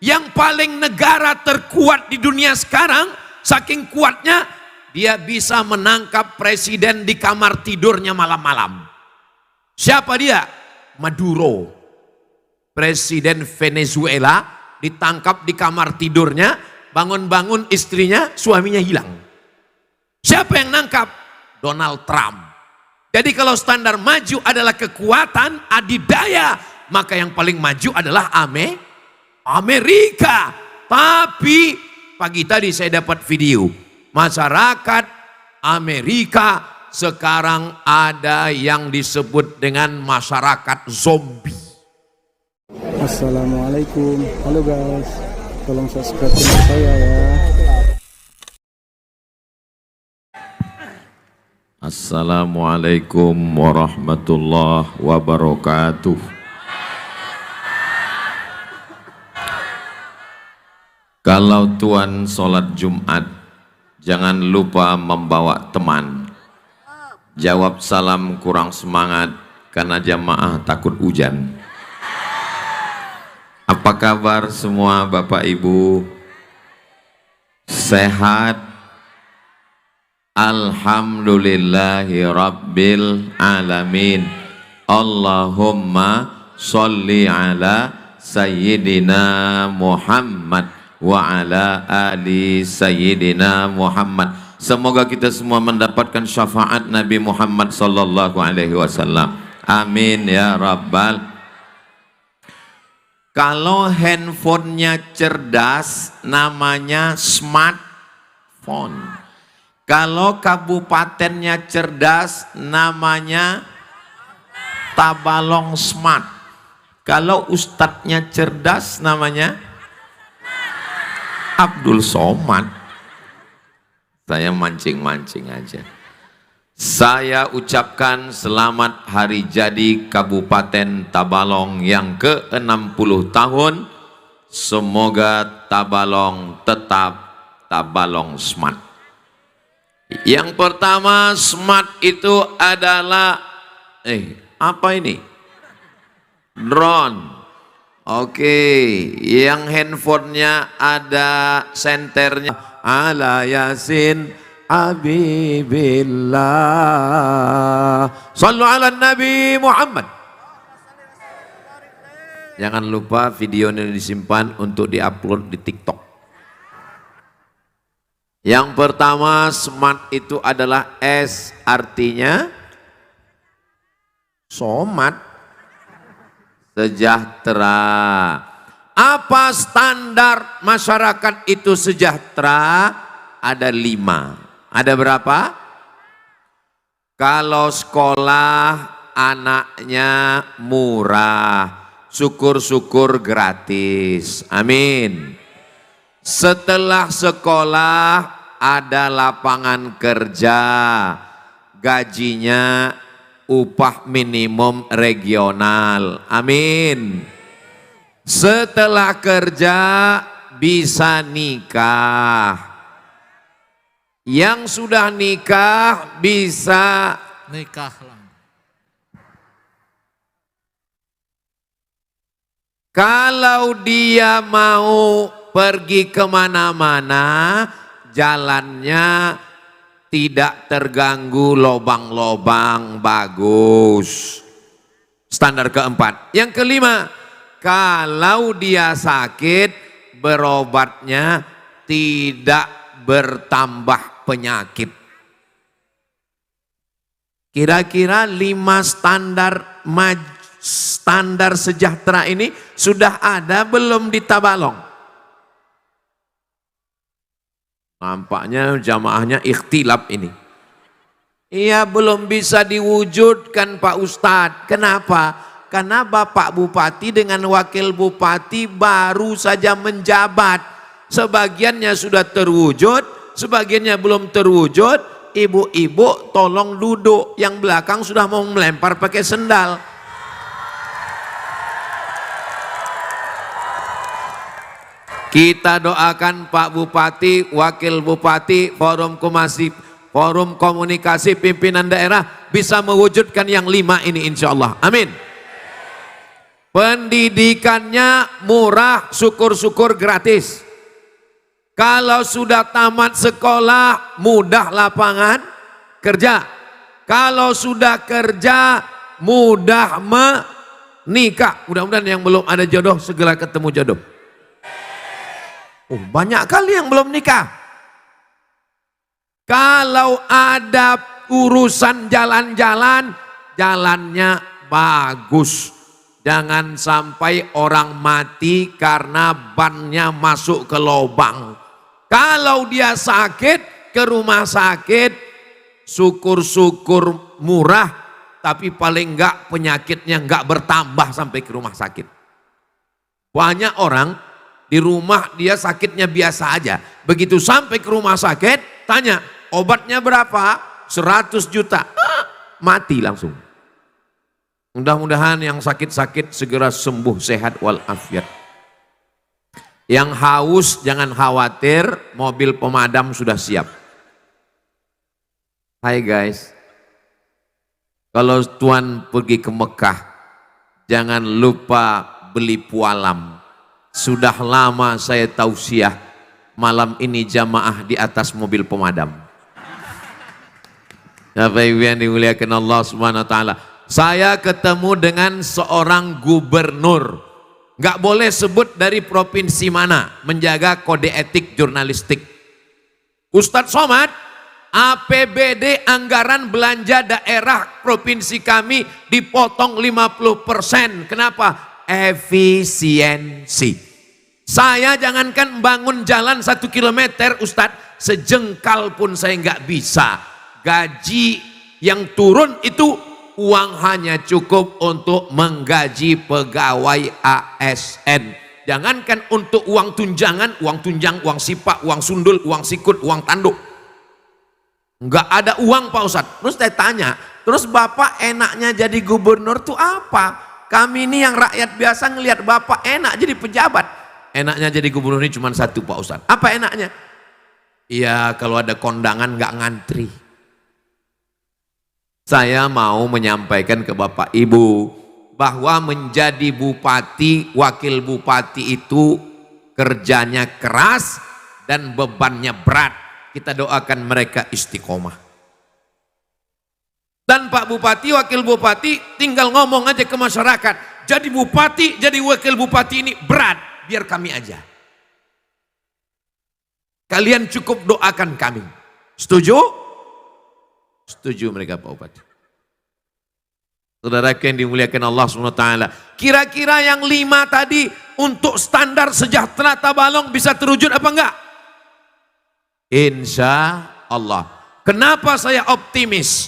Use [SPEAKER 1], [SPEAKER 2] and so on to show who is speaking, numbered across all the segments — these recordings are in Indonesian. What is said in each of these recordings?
[SPEAKER 1] Yang paling negara terkuat di dunia sekarang, saking kuatnya dia bisa menangkap presiden di kamar tidurnya malam-malam. Siapa dia? Maduro, presiden Venezuela, ditangkap di kamar tidurnya, bangun-bangun istrinya, suaminya hilang. Siapa yang nangkap? Donald Trump. Jadi kalau standar maju adalah kekuatan, adidaya, maka yang paling maju adalah Amerika. Tapi pagi tadi saya dapat video, masyarakat Amerika sekarang ada yang disebut dengan masyarakat zombie.
[SPEAKER 2] Assalamualaikum, halo guys, tolong subscribe channel saya ya.
[SPEAKER 3] Assalamualaikum warahmatullahi wabarakatuh. Kalau tuan sholat Jumat, jangan lupa membawa teman. Jawab salam kurang semangat karena jamaah takut hujan. Apa kabar semua Bapak Ibu? Sehat? Alhamdulillahi Rabbil Alamin. Allahumma sholli ala Sayyidina Muhammad wa ala ali Sayyidina Muhammad. Semoga kita semua mendapatkan syafaat Nabi Muhammad sallallahu alaihi wasallam. Amin ya rabbal. Kalau handphonenya cerdas namanya smartphone. Kalau kabupatennya cerdas namanya Tabalong Smart. Kalau ustadznya cerdas namanya Abdul Somad. Saya mancing-mancing aja. Saya ucapkan selamat hari jadi Kabupaten Tabalong yang ke-60 tahun. Semoga Tabalong tetap Tabalong Smart. Yang pertama, smart itu adalah apa ini? Drone. Oke, yang handphonenya ada senternya. Ala Yasin Habibillah. Sallu ala Nabi Muhammad. Jangan lupa videonya disimpan untuk diupload di TikTok. Yang pertama, smart itu adalah S, artinya somat, sejahtera. Apa standar masyarakat itu sejahtera? Ada 5. Ada berapa? Kalau sekolah anaknya murah, syukur-syukur gratis. Amin. Setelah sekolah ada lapangan kerja, gajinya upah minimum regional. Amin. Setelah kerja bisa nikah. Yang sudah nikah bisa
[SPEAKER 4] nikah lah.
[SPEAKER 1] Kalau dia mau pergi kemana-mana, jalannya tidak terganggu lobang-lobang, bagus. Standar keempat. Yang kelima, kalau dia sakit, berobatnya tidak bertambah penyakit. Kira-kira 5 standar sejahtera ini sudah ada belum di Tabalong? Nampaknya jamaahnya ikhtilaf ini. Iya, belum bisa diwujudkan Pak Ustadz. Kenapa? Karena Bapak Bupati dengan Wakil Bupati baru saja menjabat. Sebagiannya sudah terwujud, sebagiannya belum terwujud. Ibu-ibu tolong duduk, yang belakang sudah mau melempar pakai sendal. Kita doakan Pak Bupati, Wakil Bupati, Forum Komunikasi Pimpinan Daerah bisa mewujudkan yang 5 ini insya Allah. Amin. pendidikannya murah, syukur-syukur gratis. Kalau sudah tamat sekolah, mudah lapangan kerja. Kalau sudah kerja, mudah menikah. Mudah-mudahan yang belum ada jodoh segera ketemu jodoh. Oh, banyak kali yang belum nikah. Kalau ada urusan jalan-jalan, jalannya bagus. Jangan sampai orang mati karena bannya masuk ke lubang. Kalau dia sakit, ke rumah sakit, syukur-syukur murah, tapi paling enggak penyakitnya enggak bertambah sampai ke rumah sakit. Banyak orang di rumah dia sakitnya biasa aja. Begitu sampai ke rumah sakit, tanya, obatnya berapa? 100 juta. Mati langsung. Mudah-mudahan yang sakit-sakit segera sembuh, sehat walafiat. Yang haus jangan khawatir, mobil pemadam sudah siap. Hai guys, kalau Tuan pergi ke Mekah, jangan lupa beli pualam. Sudah lama saya tausiah, malam ini jamaah di atas mobil pemadam. Bapak Ibu yang dimuliakan Allah Subhanahu wa taala. Saya ketemu dengan seorang gubernur. Nggak boleh sebut dari provinsi mana, menjaga kode etik jurnalistik. Ustadz Somad, APBD anggaran belanja daerah provinsi kami dipotong 50%. Kenapa? Efisiensi. Saya jangankan bangun jalan 1 kilometer Ustadz, sejengkal pun saya nggak bisa. Gaji yang turun itu uang hanya cukup untuk menggaji pegawai ASN. Jangankan untuk uang tunjangan, uang tunjang, uang sipak, uang sundul, uang sikut, uang tanduk. Enggak ada uang Pak Ustadz. Terus saya tanya, terus Bapak enaknya jadi gubernur tuh apa? Kami ini yang rakyat biasa ngelihat Bapak enak jadi pejabat. Enaknya jadi gubernur ini cuma satu Pak Ustadz. Apa enaknya? Iya, kalau ada kondangan nggak ngantri. Saya mau menyampaikan ke Bapak Ibu bahwa menjadi bupati, wakil bupati itu kerjanya keras dan bebannya berat. Kita doakan mereka istiqomah. Dan Pak Bupati, wakil bupati tinggal ngomong aja ke masyarakat. Jadi bupati, jadi wakil bupati ini berat, biar kami aja. Kalian cukup doakan kami. Setuju? Setuju mereka Pak Bupati. Saudara yang dimuliakan Allah SWT. Kira-kira yang 5 tadi untuk standar sejahtera Tabalong bisa terwujud apa enggak? Insya Allah. Kenapa saya optimis?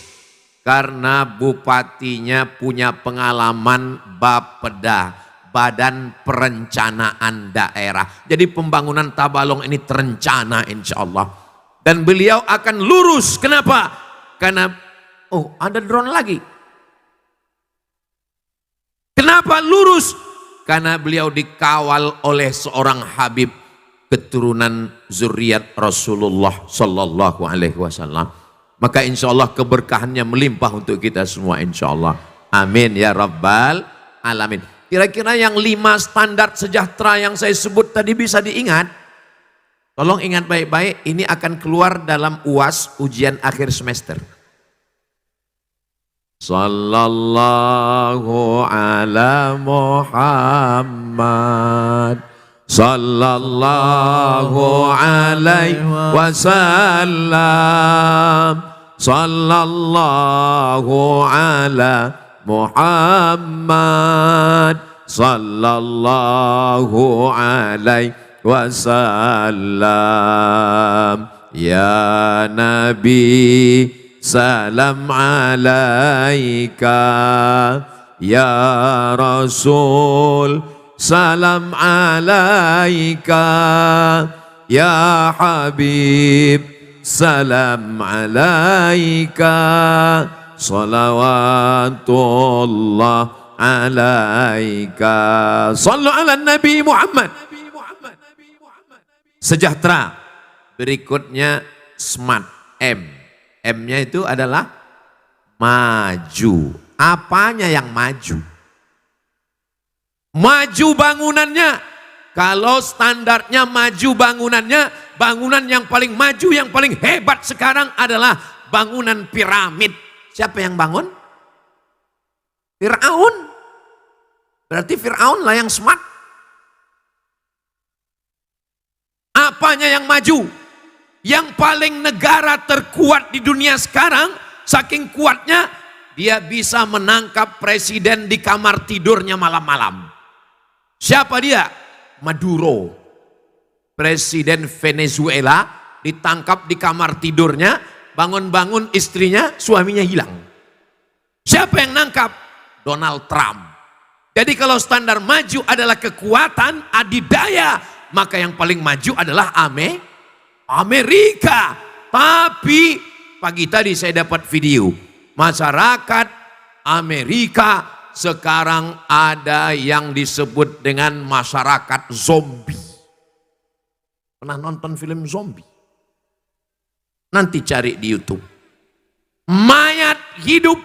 [SPEAKER 1] Karena bupatinya punya pengalaman Bapeda, Badan Perencanaan Daerah. Jadi pembangunan Tabalong ini terencana insya Allah. Dan beliau akan lurus. Kenapa? Karena, oh ada drone lagi. Kenapa lurus? Karena beliau dikawal oleh seorang Habib keturunan zuriat Rasulullah Sallallahu Alaihi Wasallam. Maka insya Allah keberkahannya melimpah untuk kita semua insya Allah. Amin ya Rabbal Alamin. Kira-kira yang 5 standar sejahtera yang saya sebut tadi bisa diingat? Tolong ingat baik-baik, ini akan keluar dalam UAS, ujian akhir semester. Sallallahu ala Muhammad, sallallahu alaihi wasallam, sallallahu ala Muhammad, sallallahu alaihi wasallam. Ya Nabi salam alaika, ya Rasul salam alaika, ya Habib salam alaika, salawatullah alaika. Sallu ala Nabi Muhammad. Sejahtera. Berikutnya smart, M. M-nya itu adalah maju. Apanya yang maju? Maju bangunannya. Kalau standarnya maju bangunannya, bangunan yang paling maju, yang paling hebat sekarang adalah bangunan piramid. Siapa yang bangun? Fir'aun. Berarti Fir'aun lah yang smart. Apanya yang maju? Yang paling negara terkuat di dunia sekarang, saking kuatnya, dia bisa menangkap presiden di kamar tidurnya malam-malam. Siapa dia? Maduro. Presiden Venezuela ditangkap di kamar tidurnya, bangun-bangun istrinya, suaminya hilang. Siapa yang nangkap? Donald Trump. Jadi kalau standar maju adalah kekuatan, adidaya, maka yang paling maju adalah Amerika. Tapi pagi tadi saya dapat video, masyarakat Amerika sekarang ada yang disebut dengan masyarakat zombie. Pernah nonton film zombie? Nanti cari di YouTube. Mayat hidup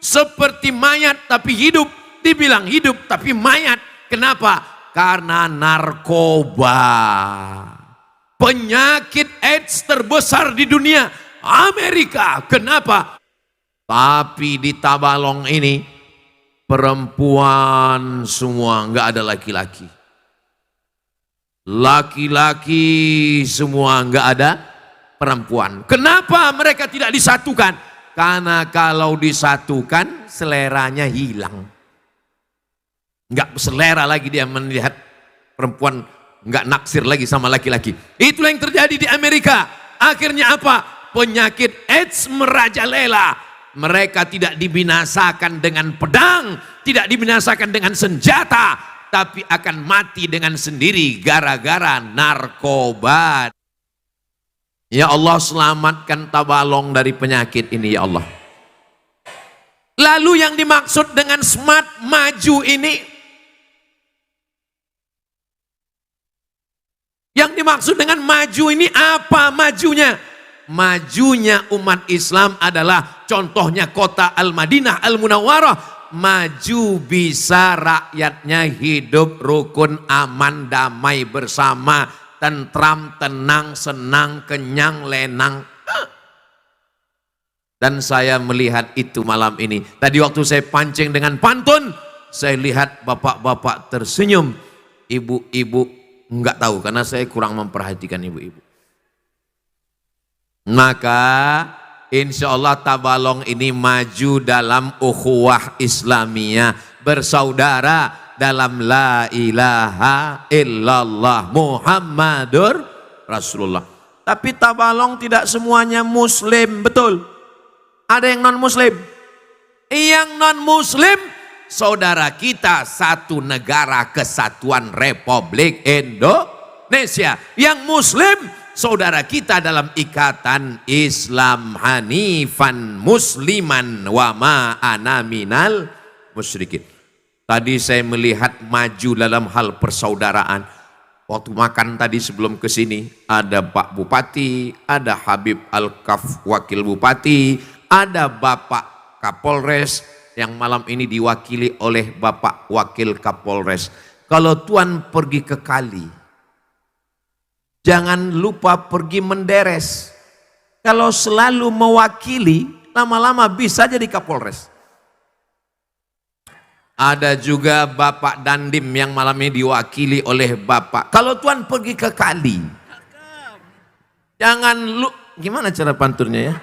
[SPEAKER 1] seperti mayat tapi hidup. Dibilang hidup tapi mayat. Kenapa? Karena narkoba. Penyakit AIDS terbesar di dunia Amerika. Kenapa? Tapi di Tabalong ini perempuan semua, nggak ada laki-laki. Laki-laki semua, nggak ada perempuan. Kenapa mereka tidak disatukan? Karena kalau disatukan seleranya hilang. Nggak selera lagi dia melihat perempuan, nggak naksir lagi sama laki-laki. Itulah yang terjadi di Amerika. Akhirnya apa? Penyakit AIDS merajalela. Mereka tidak dibinasakan dengan pedang, tidak dibinasakan dengan senjata, tapi akan mati dengan sendiri gara-gara narkoba. Ya Allah, selamatkan Tabalong dari penyakit ini ya Allah. Lalu yang dimaksud dengan smart maju ini, yang dimaksud dengan maju ini apa majunya? Majunya umat Islam adalah contohnya kota Al-Madinah Al-Munawwarah. Maju bisa rakyatnya hidup rukun, aman, damai bersama, tentram, tenang, senang, kenyang, lenang. Dan saya melihat itu malam ini. Tadi waktu saya pancing dengan pantun, saya lihat bapak-bapak tersenyum. Ibu-ibu enggak tahu karena saya kurang memperhatikan ibu-ibu. Maka insya Allah Tabalong ini maju dalam ukhuwah Islamiyah, bersaudara dalam la ilaha illallah Muhammadur Rasulullah. Tapi Tabalong tidak semuanya muslim, betul. Ada yang non muslim. Yang non muslim saudara kita satu negara kesatuan Republik Indonesia. Yang muslim saudara kita dalam ikatan Islam hanifan musliman wa ma ana minal musyrikin. Tadi saya melihat maju dalam hal persaudaraan. Waktu makan tadi sebelum ke sini ada Pak Bupati, ada Habib Al-Kaf Wakil Bupati, ada Bapak Kapolres yang malam ini diwakili oleh Bapak Wakil Kapolres. Kalau Tuan pergi ke kali, jangan lupa pergi menderes. Kalau selalu mewakili, lama-lama bisa jadi Kapolres. Ada juga Bapak Dandim yang malam ini diwakili oleh Bapak. Kalau Tuan pergi ke kali, jangan gimana cara panturnya ya?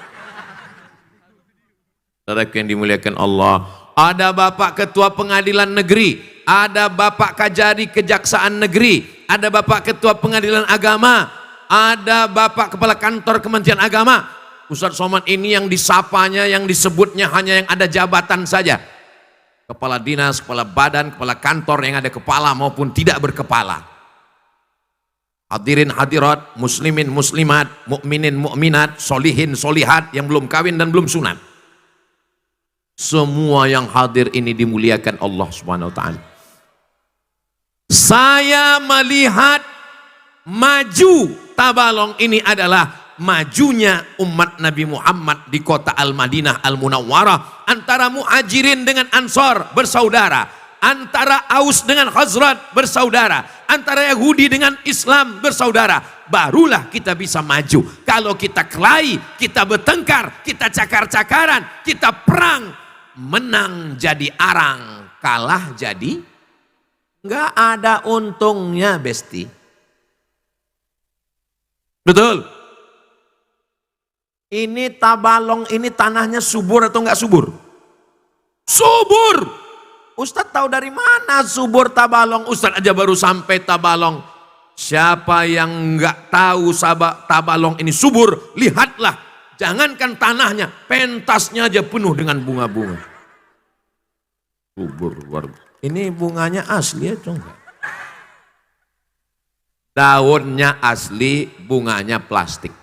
[SPEAKER 1] Saudara yang dimuliakan Allah, ada Bapak Ketua Pengadilan Negeri, ada Bapak Kajari Kejaksaan Negeri, ada Bapak Ketua Pengadilan Agama, ada Bapak Kepala Kantor Kementerian Agama. Ustadz Somad ini yang disapanya, yang disebutnya hanya yang ada jabatan saja. Kepala dinas, kepala badan, kepala kantor yang ada kepala maupun tidak berkepala. Hadirin hadirat, muslimin muslimat, mukminin mukminat, solihin solihat yang belum kawin dan belum sunat. Semua yang hadir ini dimuliakan Allah Subhanahu wa taala. Saya melihat maju Tabalong ini adalah majunya umat Nabi Muhammad di kota Al-Madinah Al-Munawwarah, antara muhajirin dengan ansor bersaudara. antara Aus dengan Khazraj bersaudara, antara Yahudi dengan Islam bersaudara, barulah kita bisa maju. Kalau kita kelahi, kita bertengkar, kita cakar-cakaran, kita perang, menang jadi arang, kalah jadi nggak ada untungnya, besti. Betul. Ini Tabalong ini tanahnya subur atau nggak subur? Subur. Ustadz tahu dari mana subur Tabalong? Ustadz aja baru sampai Tabalong. Siapa yang nggak tahu Tabalong ini subur, lihatlah. Jangankan tanahnya, pentasnya aja penuh dengan bunga-bunga. Subur. Ini bunganya asli atau enggak? Daunnya asli, bunganya plastik.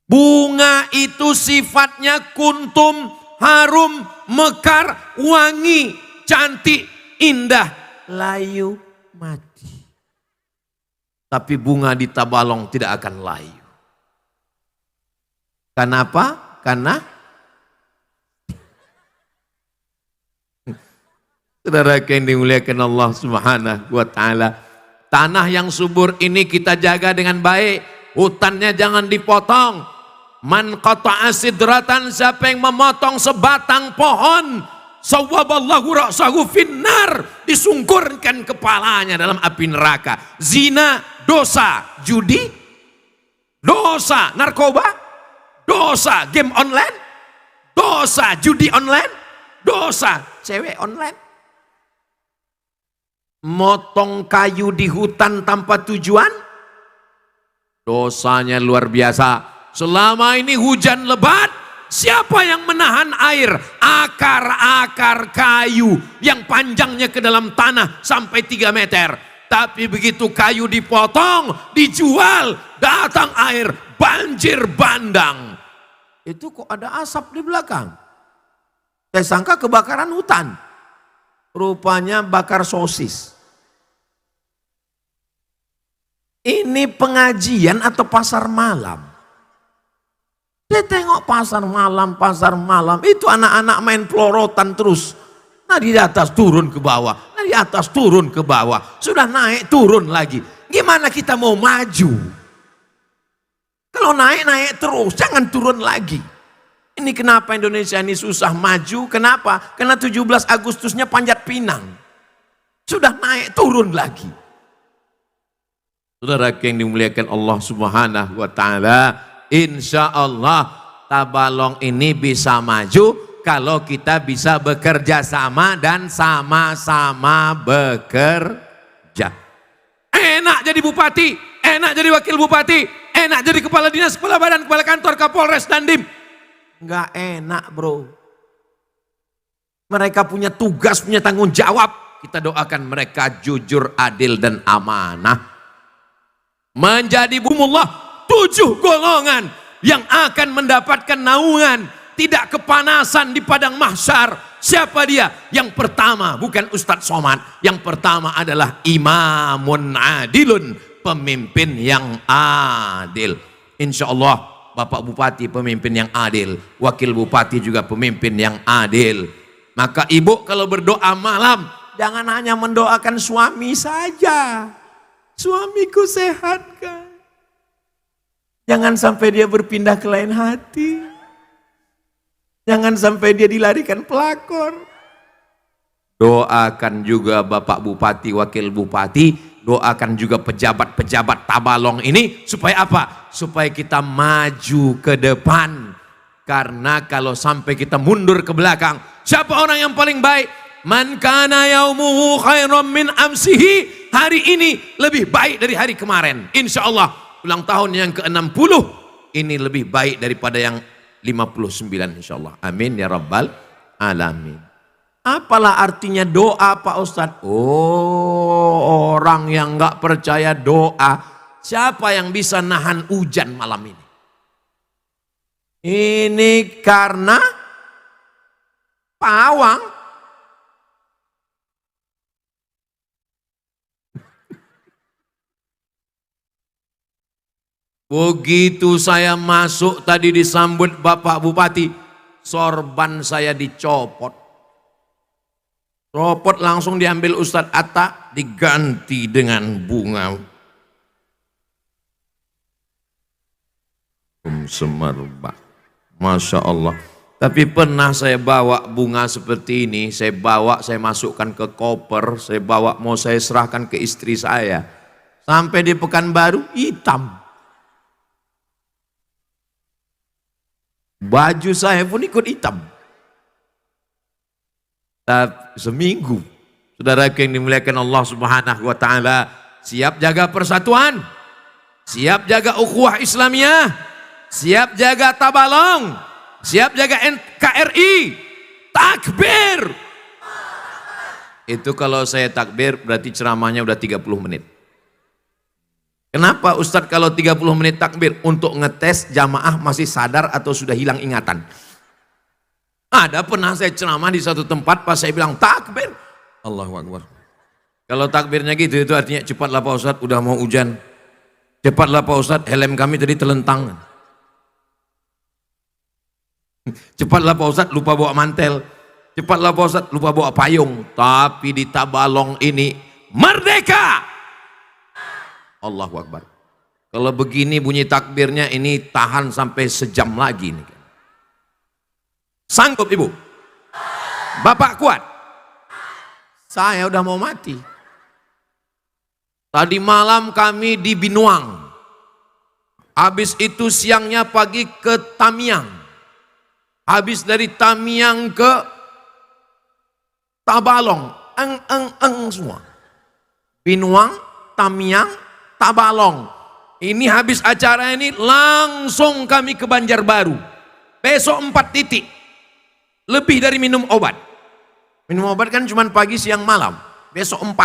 [SPEAKER 1] Bunga itu sifatnya kuntum, harum, mekar, wangi, cantik, indah, layu, mati. Tapi bunga di Tabalong tidak akan layu. Kenapa? Karena saudara yang dimuliakan Allah Subhanahu wa taala, tanah yang subur ini kita jaga dengan baik, hutannya jangan dipotong. Man qata'a sidratan, siapa yang memotong sebatang pohon, sawwaballahu ra'sahu finnar, disungkurkan kepalanya dalam api neraka. Zina dosa, judi dosa, narkoba dosa, game online dosa, judi online dosa, cewek online. Motong kayu di hutan tanpa tujuan, dosanya luar biasa. Selama ini hujan lebat, siapa yang menahan air? Akar-akar kayu yang panjangnya ke dalam tanah sampai 3 meter. Tapi begitu kayu dipotong, dijual, datang air, banjir bandang. Itu kok ada asap di belakang? Saya sangka kebakaran hutan. Rupanya bakar sosis. Ini pengajian atau pasar malam? Saya tengok pasar malam, itu anak-anak main pelorotan terus. Nah di atas turun ke bawah, nah di atas turun ke bawah. Sudah naik turun lagi. Gimana kita mau maju? Kalau naik terus, jangan turun lagi. Ini kenapa Indonesia ini susah maju? Kenapa? Karena 17 Agustusnya Panjat Pinang. Sudah naik turun lagi. Saudara yang dimuliakan Allah Subhanahu wa taala, insya Allah Tabalong ini bisa maju kalau kita bisa bekerja sama dan sama-sama bekerja. Enak jadi bupati, enak jadi wakil bupati, enak jadi kepala dinas, kepala badan, kepala kantor, Kapolres, Dandim. Enggak enak bro. Mereka punya tugas, punya tanggung jawab. Kita doakan mereka jujur, adil dan amanah. Menjadi bumullah 7 golongan yang akan mendapatkan naungan, tidak kepanasan di padang mahsyar. Siapa dia? Yang pertama bukan Ustadz Somad, yang pertama adalah imamun adilun, pemimpin yang adil. Insya Allah Bapak Bupati pemimpin yang adil, Wakil Bupati juga pemimpin yang adil. Maka ibu kalau berdoa malam, jangan hanya mendoakan suami saja. Suamiku sehatkan. Jangan sampai dia berpindah ke lain hati. Jangan sampai dia dilarikan pelakor. Doakan juga Bapak Bupati, Wakil Bupati. Doakan juga pejabat-pejabat Tabalong ini. Supaya apa? Supaya kita maju ke depan. Karena kalau sampai kita mundur ke belakang, siapa orang yang paling baik? Man kana yaumuhu khairan min amsihi. Hari ini lebih baik dari hari kemarin. Insya Allah ulang tahun yang ke-60 ini lebih baik daripada yang 59 insya Allah. Amin ya rabbal alamin. Apalah artinya doa Pak Ustadz? Oh, orang yang nggak percaya doa, siapa yang bisa nahan hujan malam ini? Ini karena pawang. Begitu saya masuk tadi disambut Bapak Bupati, sorban saya dicopot. Ropot langsung diambil Ustadz Atta, diganti dengan bunga semerbak. Masya Allah. Tapi pernah saya bawa bunga seperti ini, saya bawa, saya masukkan ke koper, saya bawa, mau saya serahkan ke istri saya. Sampai di Pekanbaru, hitam. Baju saya pun ikut hitam. Seminggu, saudara yang dimuliakan Allah Subhanahu wa Ta'ala, siap jaga persatuan, siap jaga ukhuwah Islamiyah, siap jaga tabalong, siap jaga NKRI, takbir. Itu kalau saya takbir berarti ceramahnya udah 30 menit. Kenapa Ustadz kalau 30 menit takbir? Untuk ngetes jamaah masih sadar atau sudah hilang ingatan. Ada pernah saya ceramah di satu tempat pas saya bilang takbir, Allahu Akbar. Kalau takbirnya gitu itu artinya cepatlah Pak Ustadz, udah mau hujan. Cepatlah Pak Ustadz, helm kami tadi telentang. Cepatlah Pak Ustadz, lupa bawa mantel. Cepatlah Pak Ustadz, lupa bawa payung. Tapi di Tabalong ini merdeka. Allahu Akbar. Kalau begini bunyi takbirnya ini tahan sampai sejam lagi nih. Sanggup ibu? Bapak kuat? Saya udah mau mati. Tadi malam kami di Binuang. Habis itu siangnya pagi ke Tamiang. Habis dari Tamiang ke Tabalong. Semua. Binuang, Tamiang, Tabalong. Ini habis acara ini langsung kami ke Banjarbaru. Besok 4 titik. Lebih dari minum obat. Minum obat kan cuma pagi, siang, malam. Besok 4.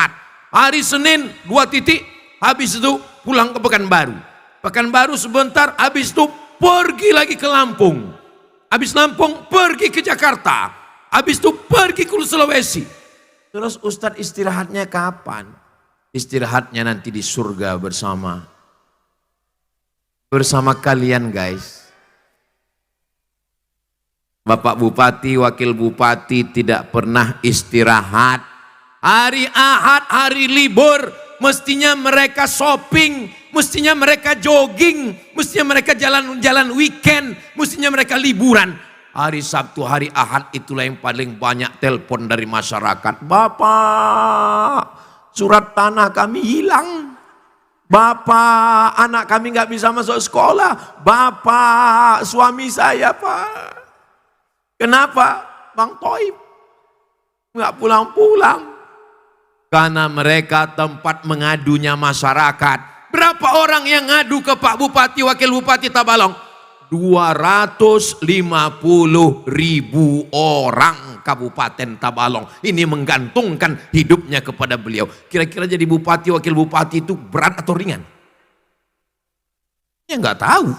[SPEAKER 1] Hari Senin 2 titik. Habis itu pulang ke Pekanbaru. Pekanbaru sebentar. Habis itu pergi lagi ke Lampung. Habis Lampung pergi ke Jakarta. Habis itu pergi ke Sulawesi. Terus Ustadz istirahatnya kapan? Istirahatnya nanti di surga bersama kalian guys. Bapak Bupati, Wakil Bupati tidak pernah istirahat. Hari Ahad, hari libur, mestinya mereka shopping, mestinya mereka jogging, mestinya mereka jalan-jalan weekend, mestinya mereka liburan. Hari Sabtu, hari Ahad itulah yang paling banyak telepon dari masyarakat. Bapak, surat tanah kami hilang. Bapak, anak kami nggak bisa masuk sekolah. Bapak, suami saya Pak. Kenapa? Bang Toib nggak pulang-pulang. Karena mereka tempat mengadunya masyarakat. Berapa orang yang ngadu ke Pak Bupati, Wakil Bupati Tabalong? 250.000 orang Kabupaten Tabalong. Ini menggantungkan hidupnya kepada beliau. Kira-kira jadi Bupati, Wakil Bupati itu berat atau ringan? Ya nggak tahu.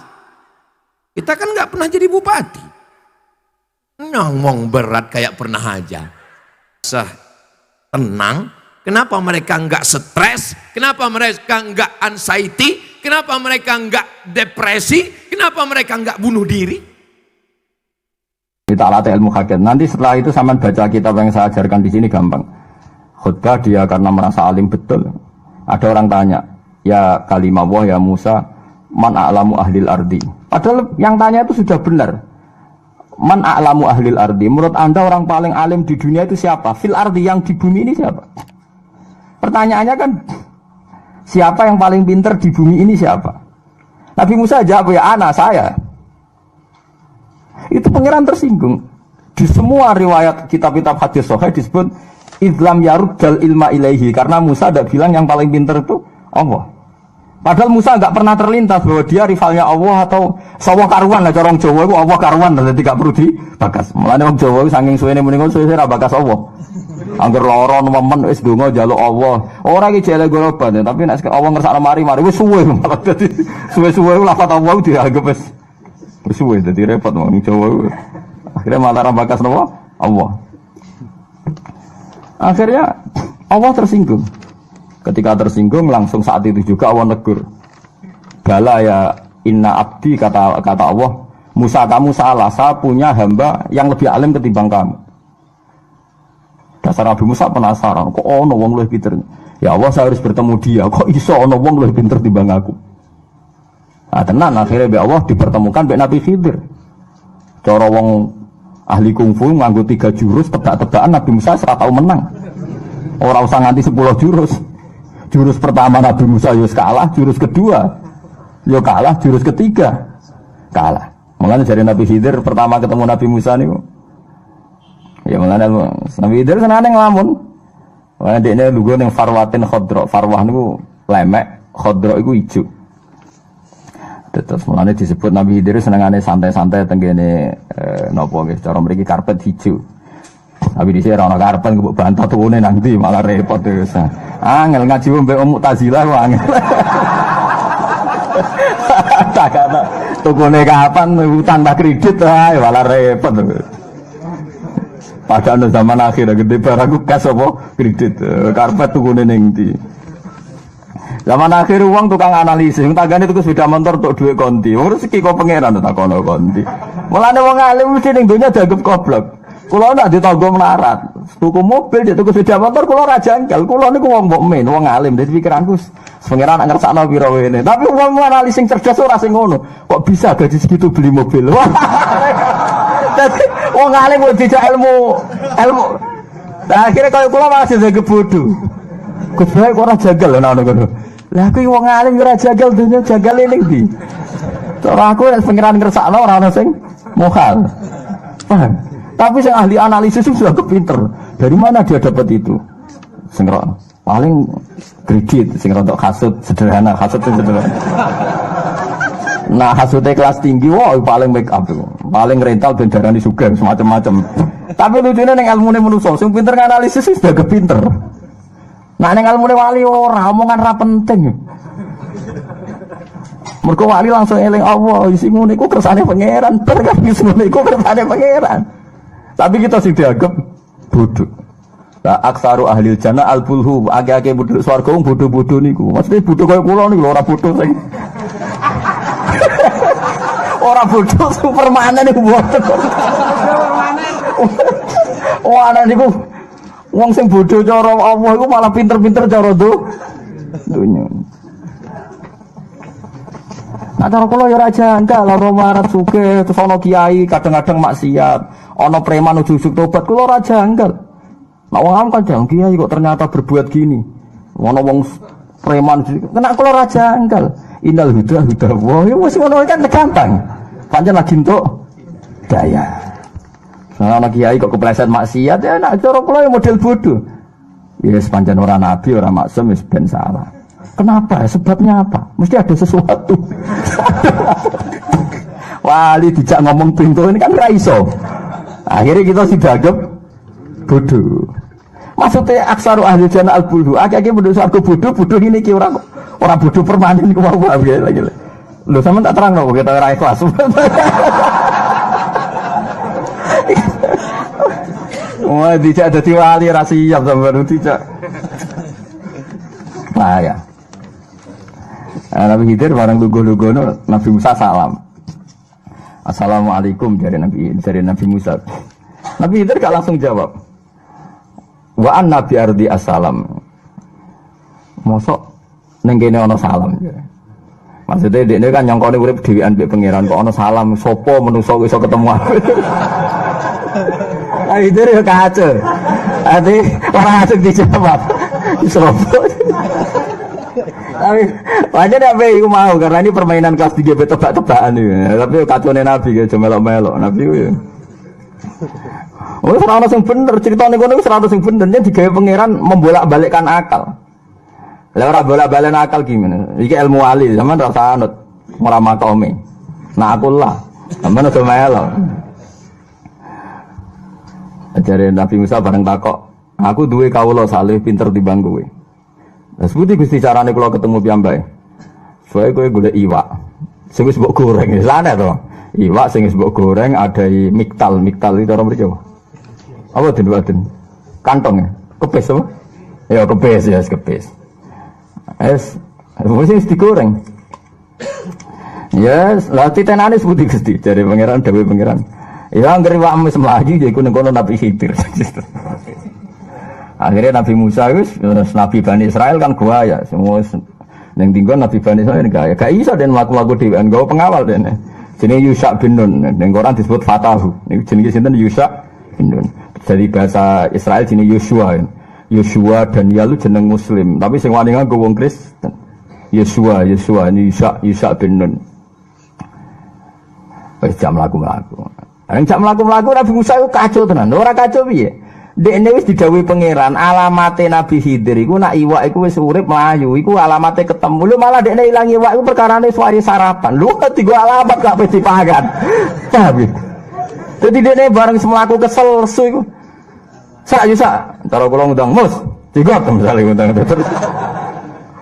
[SPEAKER 1] Kita kan nggak pernah jadi Bupati. Ngomong berat kayak pernah aja. Tenang. Kenapa mereka nggak stres? Kenapa mereka nggak anxiety? Kenapa mereka nggak depresi? Kenapa mereka nggak bunuh diri?
[SPEAKER 4] Kita latih ilmu hakikat. Nanti setelah itu sama baca kitab yang saya ajarkan di sini gampang. Khutbah dia karena merasa alim betul. Ada orang tanya, ya kalimah Allah ya Musa, man a'lamu ahlil ardi. Padahal yang tanya itu sudah benar. Man a'lamu ahlil ardi. Menurut Anda orang paling alim di dunia itu siapa? Fil ardi, yang di bumi ini siapa? Pertanyaannya kan, siapa yang paling pinter di bumi ini siapa? Nabi Musa jawab, ya anak saya. Itu pangeran tersinggung. Di semua riwayat kitab-kitab hadis sahih disebut Islam yaruddal ilma ilaihi, karena Musa tidak bilang yang paling pinter itu Allah. Padahal Musa nggak pernah terlintas bahwa dia rivalnya Allah atau sawah karuan lah, corong Jawa itu Allah karuan, jadi tidak perlu dibakas. Mulanya orang Jawa itu saking suwene mendingan suwe bakas Allah. Angger lara nemen wis donga njaluk Allah. Ora iki jele goroban, tapi nek Allah ngersakno mari wis suwe malah dadi suwe-suwe lafaz Allah dianggap wis suwe dadi repot wong Jawa. Akhirnya malah bakas Allah. Akhirnya Allah tersinggung. Ketika tersinggung langsung saat itu juga Allah negur. Bala ya inna abdi, kata Allah, Musa kamu salah, saya punya hamba yang lebih alim ketimbang kamu. Dasar Nabi Musa penasaran, kok ono wong luwih pinter. Ya Allah, saya harus bertemu dia. Kok iso ono wong luwih pinter timbang aku? Nah, tenan akhirnya be Allah dipertemukan be Nabi Khidir. Cara wong ahli kungfu nganggo 3 jurus tebak-tebakan Nabi Musa ora tau menang. Ora usah nganti 10 jurus. Jurus pertama Nabi Musa yo kalah, jurus kedua yo kalah, jurus ketiga kalah. Mulane dari Nabi Khidir pertama ketemu Nabi Musa niku. Ya mulane Nabi Khidir senane nglamun. Wah dekne lugu ning farwatin khadra. Farwah niku lemek, khadra iku ijo. Terus mulane disebut Nabi Khidir senengane santai-santai teng kene napa nggih cara mriki karpet hijau. Tapi di sini orang karpet mbok bantah tukune nang ndi malah repot terus. Angel ngaji mbek Mu'tazilah kok angel. Tak kata tukune kapan utang tak kredit ae malah repot. Padahal zaman akhir gede barangku kas apa kredit karpet tukune ning ndi. Zaman akhir uang tukang analisis, tagane tuku sepeda motor untuk duit konti. Wong rezeki kok pangeran tak kono konti. Mulane wong alim mesti ning donya dianggap goblok. Kula ndak ditanggo melarat. Tuku mobil, tuku sepeda motor kula ora janggal. Kula niku wong mukmin, wong alim. Dadi pikiranku pangeran nak ngersakno pira wene. Tapi wong analis sing cerdas ora sing ngono. Kok bisa gaji segitu beli mobil? Dadi wong alim kok dijak ilmu. Nah, akhirnya kalau kula malah jadi bodoh. Gus bae kok ora jagal lho ngono ngono. Lah aku wong alim ora jagal dunya jagal ning ndi? Cara aku nek pangeran ngersakno ora ono sing mokal. Paham? Tapi sing ahli analisis sudah kepinter. Dari mana dia dapat itu? Sing paling kredit, sing rodok hasud sederhana, hasud sederhana. Nah, hasudnya kelas tinggi, wah paling make up itu. Paling rental ben darani sugih semacam-macam. Tapi lucunya ning ilmune manusa, sing pinter nganalisis sudah kepinter. Nah, ning ilmune wali ora omongan ra penting. Mergo wali langsung eling Allah, isi ngono iku kersane pangeran, berkah isi ngono iku kersane pangeran. Tapi kita sing dianggap bodoh. Lah aksaru ahli jannah al-bulhu, age-age bodho swarga bodho-bodho niku. Maksudnya bodho kaya kula niku ora bodho sing ora bodho superman niku bodho. Oh ana niku wong sing bodho cara Allah iku malah pinter-pinter cara dunya. Nah cara kula ya ora janggal, ora marat sugih terus ana kiai kadang-kadang maksiat, ana preman ujug-ujug tobat kula ora janggal. Nek wong am kadang kiai kok ternyata berbuat gini. Ana wong preman kena kula ora janggal. Innal huda wa ya wis ngono kan gampang. Pancen lagi entuk daya. Nah ana kiai kok kepleset maksiat ya nek cara kula ya model bodoh. Ya sepanjang ora nabi ora maksum wis ben salah. Kenapa? Sebabnya apa? Mesti ada sesuatu. Wali dijak ngomong pintu ini kan ra iso. Akhirnya kita sidagep bodoh. Maksudnya aksaru ahli jannah al-bulhu. Akeh-akeh bodoh sarko bodoh ini ki ora bodoh permanen iku wae lagi. Lho sampean tak terangno kita ora ikhlas. Wah, dijak dadi wali ra siap sampean dijak. Nah ya. Nabi Khidir barang lugu-lugu Nabi Musa salam. Assalamualaikum dari Nabi Musa. Nabi Khidir gak langsung jawab. Wa an nabi ardi assalam. Mosok ning kene ana salam. Maksudnya dekne kan nyongkone urip dhewean mbek pangeran kok ana salam sapa menungso iso ketemu aku. Nabi Khidir yo kacau. Ati ora asik dijawab. Sopo? Tapi wajar apa iku mau karena ini permainan kelas 3 tebak-tebakan iki. Tapi kacone Nabi ge aja melok-melok. Nabi ku ya. Oh, ora ono sing bener, critane kono wis ora ono sing bener, yen digawe pangeran membolak-balikkan akal. Lah ora bolak-balik akal gimana? Iki ilmu wali, sampean ora usah anut ora makome. Nah aku lah, sampean aja melok. Ajare Nabi Musa bareng takok, aku duwe kawula saleh pinter timbang kowe. Lah sebuti Gusti carane kula ketemu piyambake. Soale kowe golek iwak. Sing wis mbok goreng, lane to. Iwak sing wis mbok goreng ada miktal itu cara mriki. Apa den? Kantong ya? Kepes apa? Ya kepes ya, kepes. Wis digoreng. Yes, lah titenane sebuti Gusti jare pangeran dawuh pangeran. Ya anggere iwakmu wis mlayu ya iku ning kono Nabi Khidir. Akhirnya Nabi Musa itu Nabi Bani Israel kan gua ya semua yang tinggal Nabi Bani Israel gak iso dan laku-laku dewan gawa pengawal dan jenis Yusha bin Nun yang Quran disebut Fatahu ini jenis sinten Yusha bin Nun dari bahasa Israel jenis Yosua dan Yalu jeneng Muslim tapi sing wani nganggo wong Kristen Yosua ini Yusha bin Nun wis jam laku-laku Nabi Musa itu kacau tenan ora kacau piye dekne wis didhawuhi pangeran alamate Nabi Khidir iku nak iwak iku wis urip mlayu iku alamate ketemu lho malah dekne ilang iwak iku perkarane suwari sarapan lho tiga alamat gak pesti dipangan tapi dadi dekne bareng semlaku kesel lesu iku sak cara kula ngundang mus tiga misale ngundang terus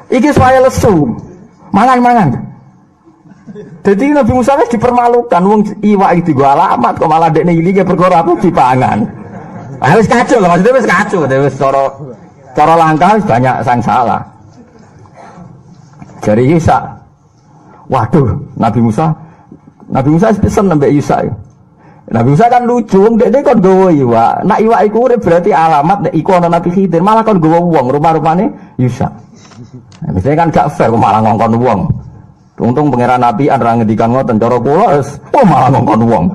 [SPEAKER 4] iki suwari lesu mangan dadi Nabi Musa wis dipermalukan wong iwak iki tiga alamat kok malah dekne ilinge perkara apa dipangan. Wis kacau lah, maksudnya wis kacau, wis cara langkah banyak sang salah. Jadi Yusa, waduh, Nabi Musa pesen nambah Yusa. Nabi Musa kan lucu, dia kan gawa iwak. Nak iwak iku urip berarti alamat, nek iku ana Nabi Khidir, malah kan gawa wong, rumah-rumahnya Yusa. Misalnya kan gak fair, malah ngongkon wong. Untung pangeran Nabi ora ngendikan ngoten, cara kula malah ngongkon wong.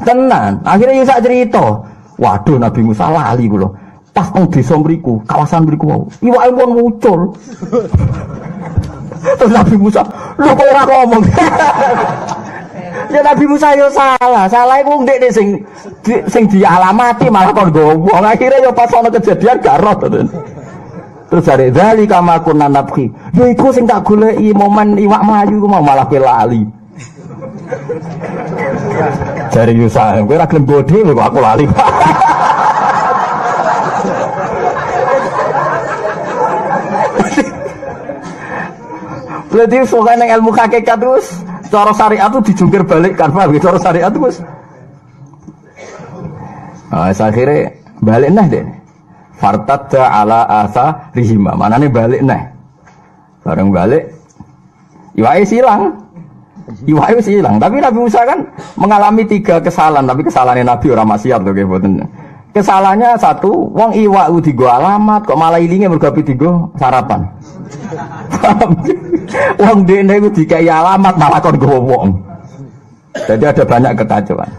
[SPEAKER 4] Tenan, akhirnya Yusa cerita. Waduh Nabi Musa lali kula. Pas nang desa mriku, kawasan mriku wau. Iwake pun muncul. Terus Nabi Musa, lho kok ora ngomong. Ya Nabi Musa yo salah. Salah iku ndekne sing dialamati malah kon ngomong. Akhire yo pas ana kejadian gak roh to. Terus jare dzali kama kunna nabki. Yo iku sing tak goleki momen iwak mlayu ku malah kowe lali. Jari Yusa, kowe ora gelem bodhe kok aku lali. Berarti soalnya yang ilmu hakikat terus cara syariat itu dijungkir balik kan paham cara syariat terus. Akhirnya balik nah deh. Fartadda ala asa rihima. Manane balik nah. Bareng balik iwake silang. Iwake silang, tapi Nabi Musa kan mengalami 3 kesalahan, tapi kesalahannya Nabi ora maksiat to nggih. Kesalahannya satu, wong iwak ku digo alamat kok malah ilinge mergo digo sarapan. Wong dekne ku dikai alamat malah kon gowo wong. Jadi ada banyak kekacauan.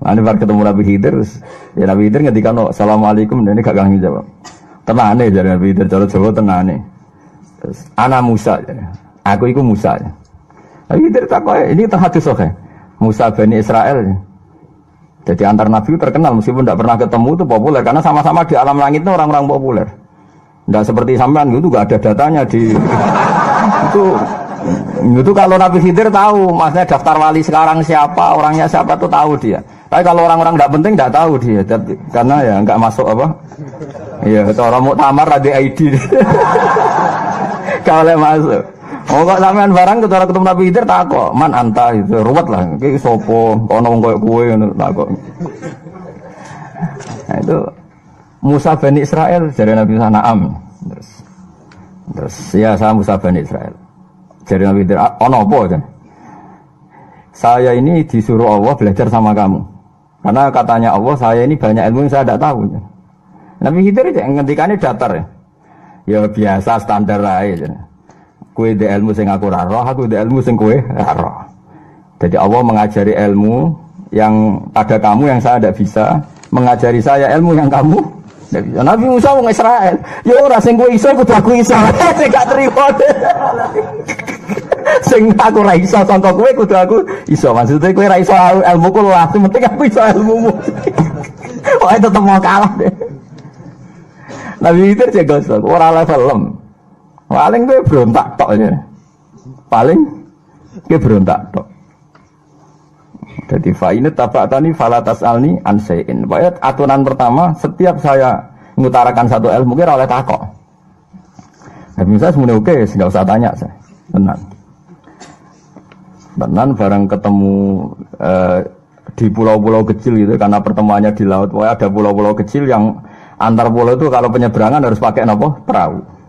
[SPEAKER 4] Ane bar ketemu Nabi Khidir, ya Nabi Khidir ngendikan assalamualaikum dene gak kanggo jawab. Tenane jare Nabi Khidir cara Jawa tenane. Terus ana Musa. Aku iku Musa. Nabi Khidir takoke ini hadis sahih. Musa Bani Israel. Jadi antar Nabi terkenal meskipun tidak pernah ketemu itu populer karena sama-sama di alam langit itu orang-orang populer. Tidak seperti sampean itu nggak ada datanya di itu kalau Nabi Khidir tahu maksudnya daftar wali sekarang siapa orangnya siapa tuh tahu dia. Tapi kalau orang-orang tidak penting tidak tahu dia karena ya nggak masuk apa. Iya orang muktamar ada ID. Kalau masuk. Oh kok sampean barang ketemu Nabi Khidir tak kok man anta itu ruwet lah iki sapa kono wong koyo kowe ngono tak kok. Nah itu Musa Bani Israel dari Nabi Sanaam. Terus ya saya Musa Bani Israel. Dari Nabi Khidir ono apa kan? Saya ini disuruh Allah belajar sama kamu. Karena katanya Allah saya ini banyak ilmu yang saya tidak tahu. Nabi Khidir ngendikane datar ya. Ya biasa standar aja. Kue de ilmu sing aku ora roh, aku de ilmu sing kowe ora roh. Jadi Allah mengajari ilmu yang pada kamu yang saya tidak bisa, mengajari saya ilmu yang kamu tidak bisa. Nabi Musa wong Israel, ya ora sing kowe iso kudu aku iso. Sing gak trimo. Sing aku ora iso sangka kowe kudu aku iso. Maksudnya kowe ora iso ilmuku lah, penting aku iso ilmumu. Wah tetep mau kalah deh. Nabi itu jaga sok, ora level lem. Paling gue berontak tok aja. Paling gue berontak tok. Jadi fa'inat taba'tani falatas alni ansein. Pokoknya aturan pertama setiap saya mengutarakan satu ilmu kira oleh takok. Nabi Musa semuanya oke, nggak usah tanya saya. Tenan bareng ketemu di pulau-pulau kecil gitu karena pertemuannya di laut. Pokoknya ada pulau-pulau kecil yang antar pulau itu kalau penyeberangan harus pakai apa? Perahu.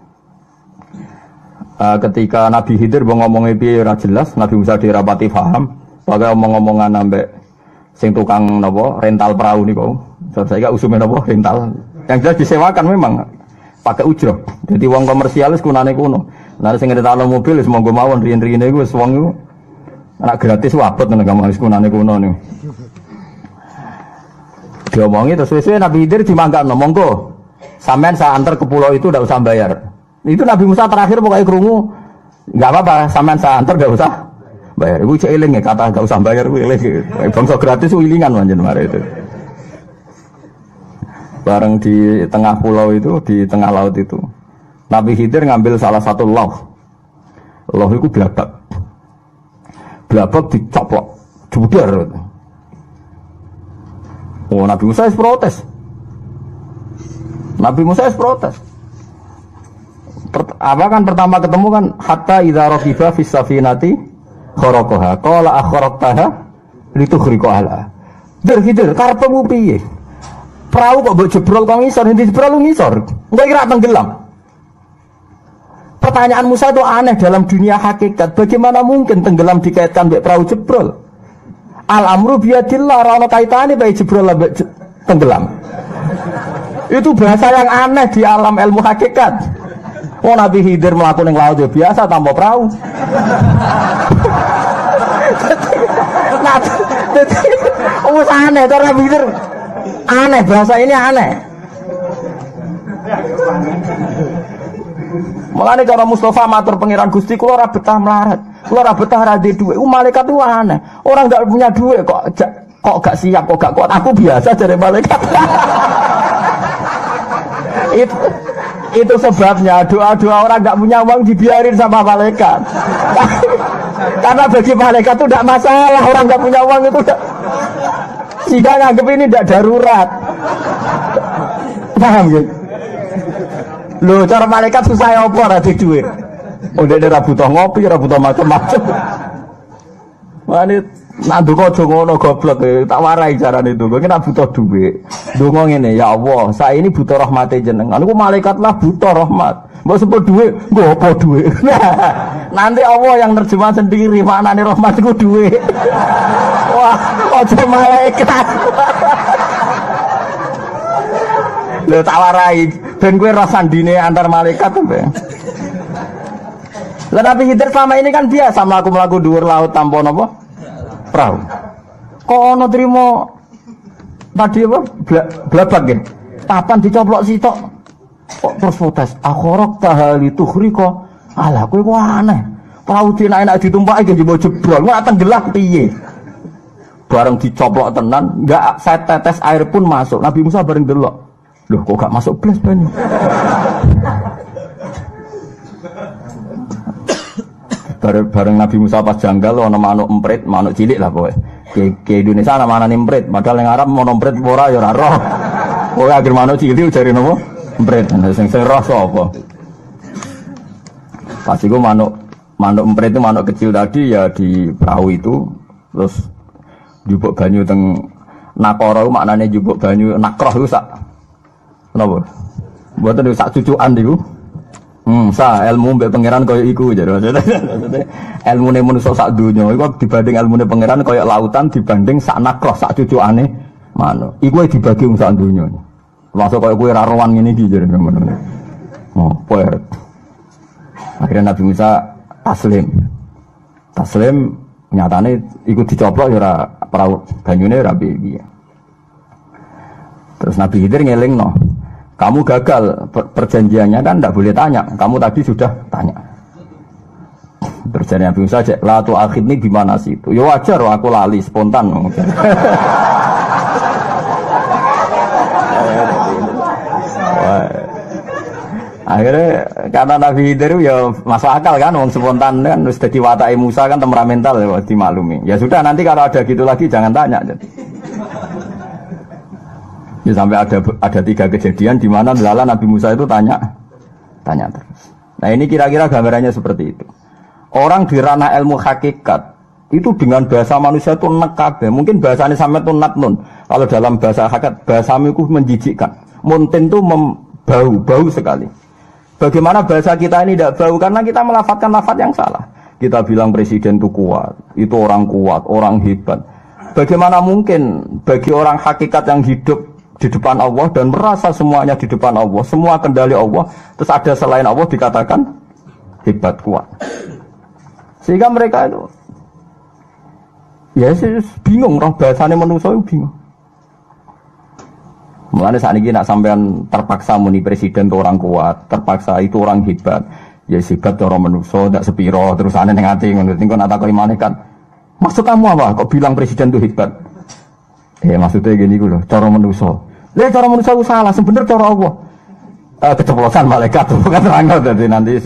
[SPEAKER 4] Ketika Nabi Khidir ngomongnya piye ora jelas, Nabi Musa dirapati paham, pakai omong-omongan ambek sing tukang napa rental perahu niku. Saya usume napa rental Yang jelas disewakan memang pakai ujroh. Jadi wong komersialis kunane kuno. Nah sing ngeritano mobil wis monggo mawon riyen-riyene iku wis wong iku anak gratis wabot nang gampang wis kunane kuno niku. Diomongi terus wis Nabi Khidir dimanggakno monggo. Sampean saya antar ke pulau itu ndak usah bayar. Itu Nabi Musa terakhir pokoknya krungu enggak apa-apa sampean saya antar enggak usah bayar. Iku cek eling ya kata enggak usah bayar kuwi eling. Bangsa gratis wilingan manjen mare itu. Bareng di tengah pulau itu, di tengah laut itu, Nabi Khidir ngambil salah satu lauh. Lauh itu blabak. Blabak dicoplok, jebudar. Oh, Nabi Musa protes. Nabi Musa protes. Apa kan pertama ketemu kan hatta idza raqiba fis safinati kharaqaha qala akhraqtaha litukhriqa ala. Khidir karepmu piye? Perahu kok mbok jebrol kok ngisor, endi jebrol lu ngisor. Engko kira tenggelam. Pertanyaan Musa itu aneh dalam dunia hakikat. Bagaimana mungkin tenggelam dikaitkan mbek perahu jebrol? Al-amru biyadillah, ora ono kaitane bae jebrol mbek tenggelam. Itu bahasa yang aneh di alam ilmu hakikat. Oh Nabi Khidir mlaku ning laut ya biasa tanpa perahu. Nah, aneh to Nabi Khidir. Aneh, bahasa ini aneh. Mulane cara Mustafa matur pangeran Gusti kula ora betah melarat. Kula ora betah ra duwe dhuwit. Malaikat itu aneh. Orang enggak punya duit kok gak siap, kok gak kuat. Aku biasa dari malaikat. Itu sebabnya doa-doa orang enggak punya uang dibiarin sama malaikat. Karena bagi malaikat itu enggak masalah orang enggak punya uang itu enggak. Jika nganggep ini tidak darurat. Paham gitu? Loh, cara malaikat susah ya apa ada duit. Udah ada butuh ngopi, butuh macam-macam. Wani nak ndonga aja ngono goblok tak warai carane itu. Kowe nak butuh duit. Ndonga ngene, ya Allah, saya ini butuh rahmate jenengan. Niku malaikat lah butuh rahmat. Mbok sebut duit, nggo apa duit? Nanti Allah yang nerjemah sendiri maknane rahmat iku duit. Wah, aja malaikat. Lho tak warai, ben kowe rasandine antar malaikat to, Bang. Lah Nabi Khidir selama ini kan biasa mlaku-mlaku dhuwur laut tanpa napa? Perahu. Kok ono trimo tadi apa? Blabak nggih. Papan dicoplok sitok. Kok terus protes. Akhorok tahali tukhriqa. Alah kowe kok aneh. Perahu enak ditumpaki nggih mbok jebrol. Ora tenggelam piye? Bareng dicoplok tenan, enggak setetes air pun masuk. Nabi Musa bareng delok. Loh kok gak masuk blas banyu. Bareng Nabi Musa pas janggal ana manuk emprit, manuk cilik lah pokoke. Ke Indonesia ana manane emprit, padahal ning Arab ana emprit ora ya ora roh. Pokoke akhir manuk cilik jare napa? Emprit. Sing roh sapa? Pas iku manuk emprit itu manuk kecil tadi ya di perahu itu terus jupuk banyu teng nakara maknane jupuk banyu nakroh iku sak napa? Mboten sak cucukan niku. Sa ilmu mbek pangeran kaya iku jare. Ilmune manusa sak donya iku dibanding ilmune pangeran kaya lautan dibanding sak nakroh sak cucukane manuk. Iku dibagi wong sak donya. Masuk kaya kowe ra rowan ngene iki jare ngono. Oh, poer. Akhirnya Nabi Musa taslim nyatane ikut dicoplok ya ora perahu banyune ora piye. Terus Nabi Khidir ngelingno. Kamu gagal perjanjiannya kan tidak boleh tanya. Kamu tadi sudah tanya. Terus dari Nabi Musa cek, la tu akhidni gimana sih itu? Ya wajar, aku lali spontan. Akhirnya karena Nabi Khidir ya masuk akal kan, wong spontan kan, terus jadi watai Musa kan temperamental ya dimaklumi. Ya sudah nanti kalau ada gitu lagi jangan tanya. Ya sampai ada 3 kejadian di mana lala Nabi Musa itu tanya terus. Nah ini kira-kira gambarannya seperti itu. Orang di ranah ilmu hakikat itu dengan bahasa manusia itu nekabe. Mungkin bahasanya sampai itu natnun. Kalau dalam bahasa hakikat bahasamu itu menjijikkan. Muntin itu bau sekali. Bagaimana bahasa kita ini tidak bau? Karena kita melafadzkan lafadz yang salah. Kita bilang presiden itu kuat, itu orang kuat, orang hebat. Bagaimana mungkin bagi orang hakikat yang hidup di depan Allah dan merasa semuanya di depan Allah, semua kendali Allah, terus ada selain Allah dikatakan hebat, kuat. Sehingga mereka itu ya bingung, roh bahasanya manusia itu bingung. Mulanya saat ini nak sampean terpaksa muni presiden itu orang kuat, terpaksa itu orang hebat. Ya hebat orang manusia, tidak sepiro, terus aneh ngati, ngerti kan atau kalimannya kan. Maksud kamu apa? Kok bilang presiden itu hebat? Maksudnya gini loh, cara manusia. Cara manusia itu salah, sebenarnya cara Allah. Keceplosan malaikat, bukan terang jadi nanti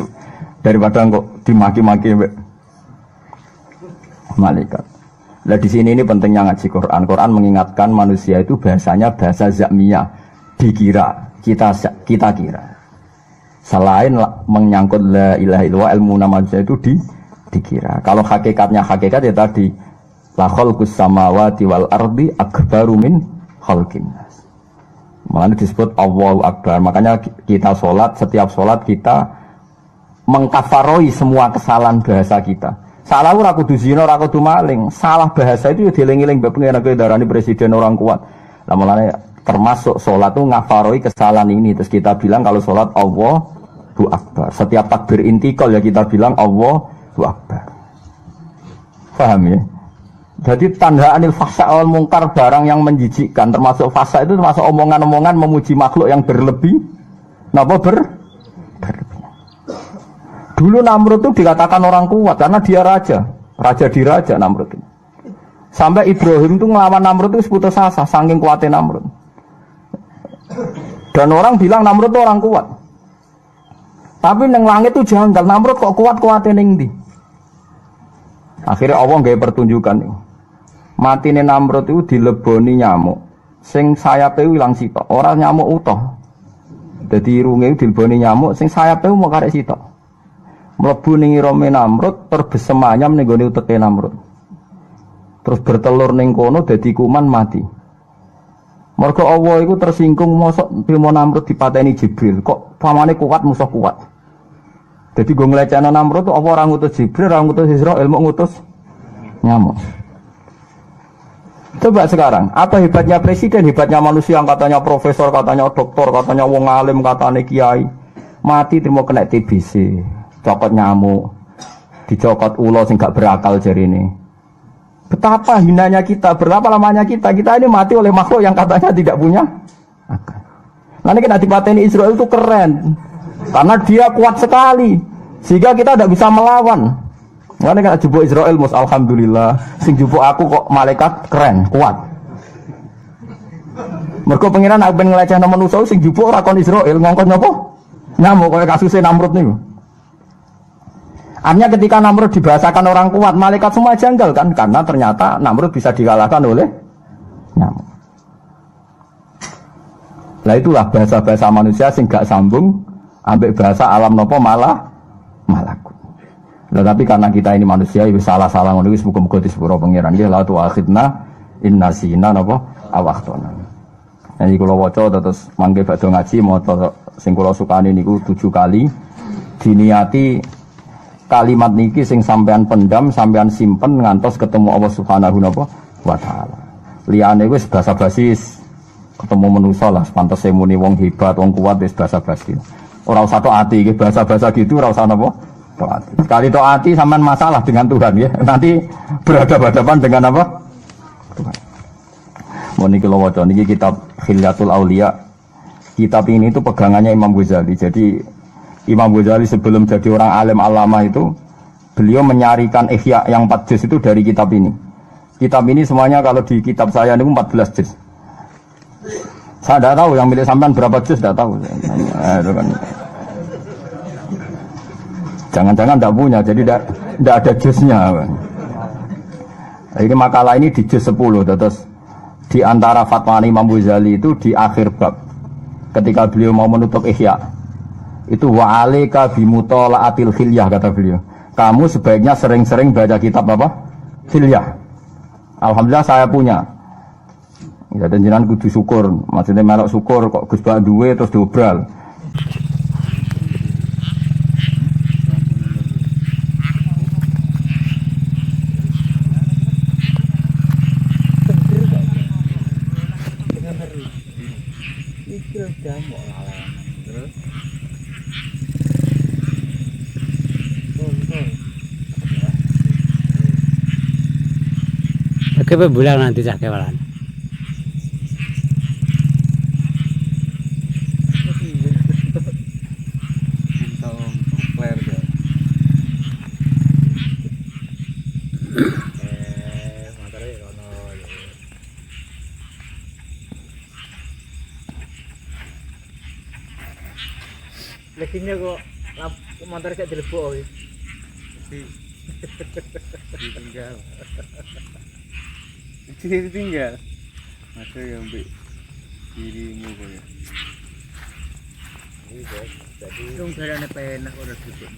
[SPEAKER 4] daripada kok dimaki-maki malaikat. Nah di sini ini pentingnya ngaji Quran. Quran mengingatkan manusia itu bahasanya bahasa zakmiyah, dikira, kita kira. Selain menyangkut la ilaha illallah, ilmu nama manusia itu dikira. Kalau hakikatnya hakikat ya tadi la khalqus samawati wal ardi akbaru min khalqin nas. Makanya disebut Allahu Akbar. Makanya kita sholat, setiap sholat kita mengkafaroi semua kesalahan bahasa kita. Salah ora kudu zina, ora kudu maling. Salah bahasa itu dieling-eling mbek pengen darani presiden orang kuat. Lah mulane termasuk sholat itu ngafaroi kesalahan ini. Terus kita bilang kalau sholat Allahu Akbar. Setiap takbir intikal ya kita bilang Allahu Akbar. Paham ya? Jadi tanda anil fasa wal mungkar, barang yang menjijikkan, termasuk fasa itu termasuk omongan-omongan memuji makhluk yang berlebih. Napa berlebih? Dulu Namrud itu dikatakan orang kuat karena dia raja diraja Namrud itu. Sampai Ibrahim itu ngelawan Namrud itu seputus asa, saking kuatnya Namrud. Dan orang bilang Namrud itu orang kuat. Tapi neng langit itu janggal, Namrud kok kuat-kuatnya neng di. Akhirnya Allah nggak pertunjukan nih. Matine Namrud itu dileboni nyamuk. Sing sayape ilang sitok, ora nyamuk utuh. Dadi irunge dileboni nyamuk, sing sayape mau karek sitok. Mlebu ning irome Namrud, terbesem ayam ning gone uteke Namrud. Terus bertelur ning kono dadi kuman mati. Mergo Allah iku tersinggung mosok trimo Namrud dipateni Jibril. Kok pamane kuat musuh kuat. Jadi gue ngelecehno Namrud tuh apa orang ngutus Jibril, orang ngutus Israel, mau ngutus nyamuk. Coba sekarang, apa hebatnya presiden, hebatnya manusia yang katanya profesor, katanya doktor, katanya wong alim, katanya kiai, mati terima kena TBC, cokot nyamuk, dicokot ulo sing gak berakal jari ini. Betapa hinanya kita, berapa lamanya kita ini mati oleh makhluk yang katanya tidak punya akal. Nanti kena dipateni Israel itu keren, karena dia kuat sekali, sehingga kita tidak bisa melawan. Karena kena jupuk Israel, mus alhamdulillah, sing jupuk aku kok malaikat keren, kuat. Mergo pengiran aku ben ngelecehno manusa sing jupuk ora kon Israel, ngongkon napa? Nyamuk kaya kasusé Namrud niku. Artinya ketika Namrud dibahasakan orang kuat, malaikat semua janggal kan, karena ternyata Namrud bisa dikalahkan oleh nyamuk. Nah itulah bahasa-bahasa manusia sing gak sambung ambek bahasa alam nopo malah malakut. Nah, tapi karena kita ini manusia itu salah-salah ngono wis muga-muga disepuro pangeran nggih la tu akhidna inna sina napa awahtona. Nah iki kula waca terus mangke badhe ngaji maca sing kula sukani niku 7 kali diniati kalimat niki sing sampean pendam, sampean simpen ngantos ketemu Allah Subhanahu wa taala. Liyane wis basa-basi ketemu manusa lah pantese muni wong hebat, wong kuat wis basa-basi. Ora usah tok ati iki bahasa-bahasa gitu ora usah napa? Tok ati. Sekali tok ati sampean masalah dengan Tuhan ya. Nanti berhadapan-hadapan dengan apa? Tuhan. Mau niki lho waca niki kitab Khilyatul Auliya. Kitab ini itu pegangannya Imam Ghazali. Jadi Imam Ghazali sebelum jadi orang alim alama itu beliau menyarikan Ihya yang 4 juz itu dari kitab ini. Kitab ini semuanya kalau di kitab saya ini 14 juz. Saya tidak tahu yang milik sampean berapa juz, tidak tahu. Itu kan. Jangan-jangan tidak punya, jadi tidak ada juznya. Ini makalah ini di juz 10, terus di antara fatwa Imam Ghazali itu di akhir bab, ketika beliau mau menutup Ihya, itu wa alaika bimutolaatil khilyah kata beliau. Kamu sebaiknya sering-sering baca kitab apa? Khilyah. Alhamdulillah saya punya. Ya dan jenengan kudu syukur, maksudnya melok syukur kok Gus Bak duwe terus diobral.
[SPEAKER 5] Oke, bulan nanti cah kewalan.
[SPEAKER 2] Flare ya.
[SPEAKER 6] Motornya kono. Leggingnya kok motornya kayak dilebok iki.
[SPEAKER 2] Ditinggal. Ditinggal. Masa yang ambil dirimu kok ya.
[SPEAKER 6] Jadi dong darane penak ora duduk.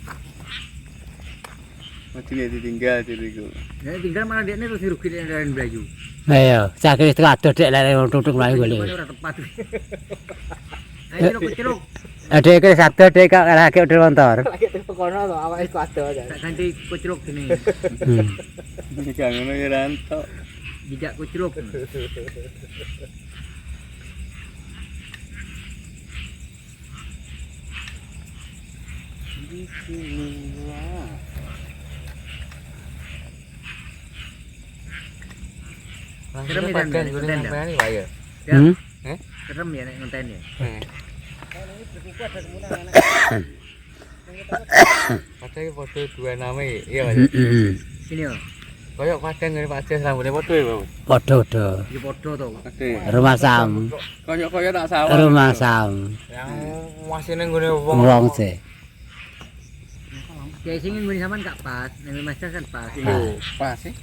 [SPEAKER 2] Mati dia ditinggal diriku.
[SPEAKER 6] Ya tinggal malah dia terus dirugiin dari Blayu.
[SPEAKER 5] Ayo, cah kene kados dek lere tutuk mlayu
[SPEAKER 6] Mana
[SPEAKER 5] golek.
[SPEAKER 6] ora tepat. Ayo celuk.
[SPEAKER 5] Ada ke satu dek kak lagi udah motor.
[SPEAKER 6] Lagi telepon kono to awake iku ado aja. Tak ganti kucruk gini.
[SPEAKER 2] Ini kan ngono ya rantok.
[SPEAKER 6] Tidak kucruk.
[SPEAKER 2] Bismillah.
[SPEAKER 6] Serem ya dan ngenten ya.
[SPEAKER 5] Hmm?
[SPEAKER 6] Serem ya nek ngenten ya.
[SPEAKER 2] Padahal foto dua nama iya Pak.
[SPEAKER 6] Sini yo.
[SPEAKER 2] Kayak padang ngene Pak Jas rambutnya foto ya Pak.
[SPEAKER 5] Podo-podo.
[SPEAKER 6] Iki padha to.
[SPEAKER 2] Oke.
[SPEAKER 5] Rumah sam.
[SPEAKER 2] Kayak tak sawah.
[SPEAKER 5] Rumah sam.
[SPEAKER 2] Yang masih nang gone wong.
[SPEAKER 5] Wong sih.
[SPEAKER 6] Kayak sing ngene sampean gak pas, nek Mas kan pas.
[SPEAKER 5] Ah.
[SPEAKER 2] Pas sih.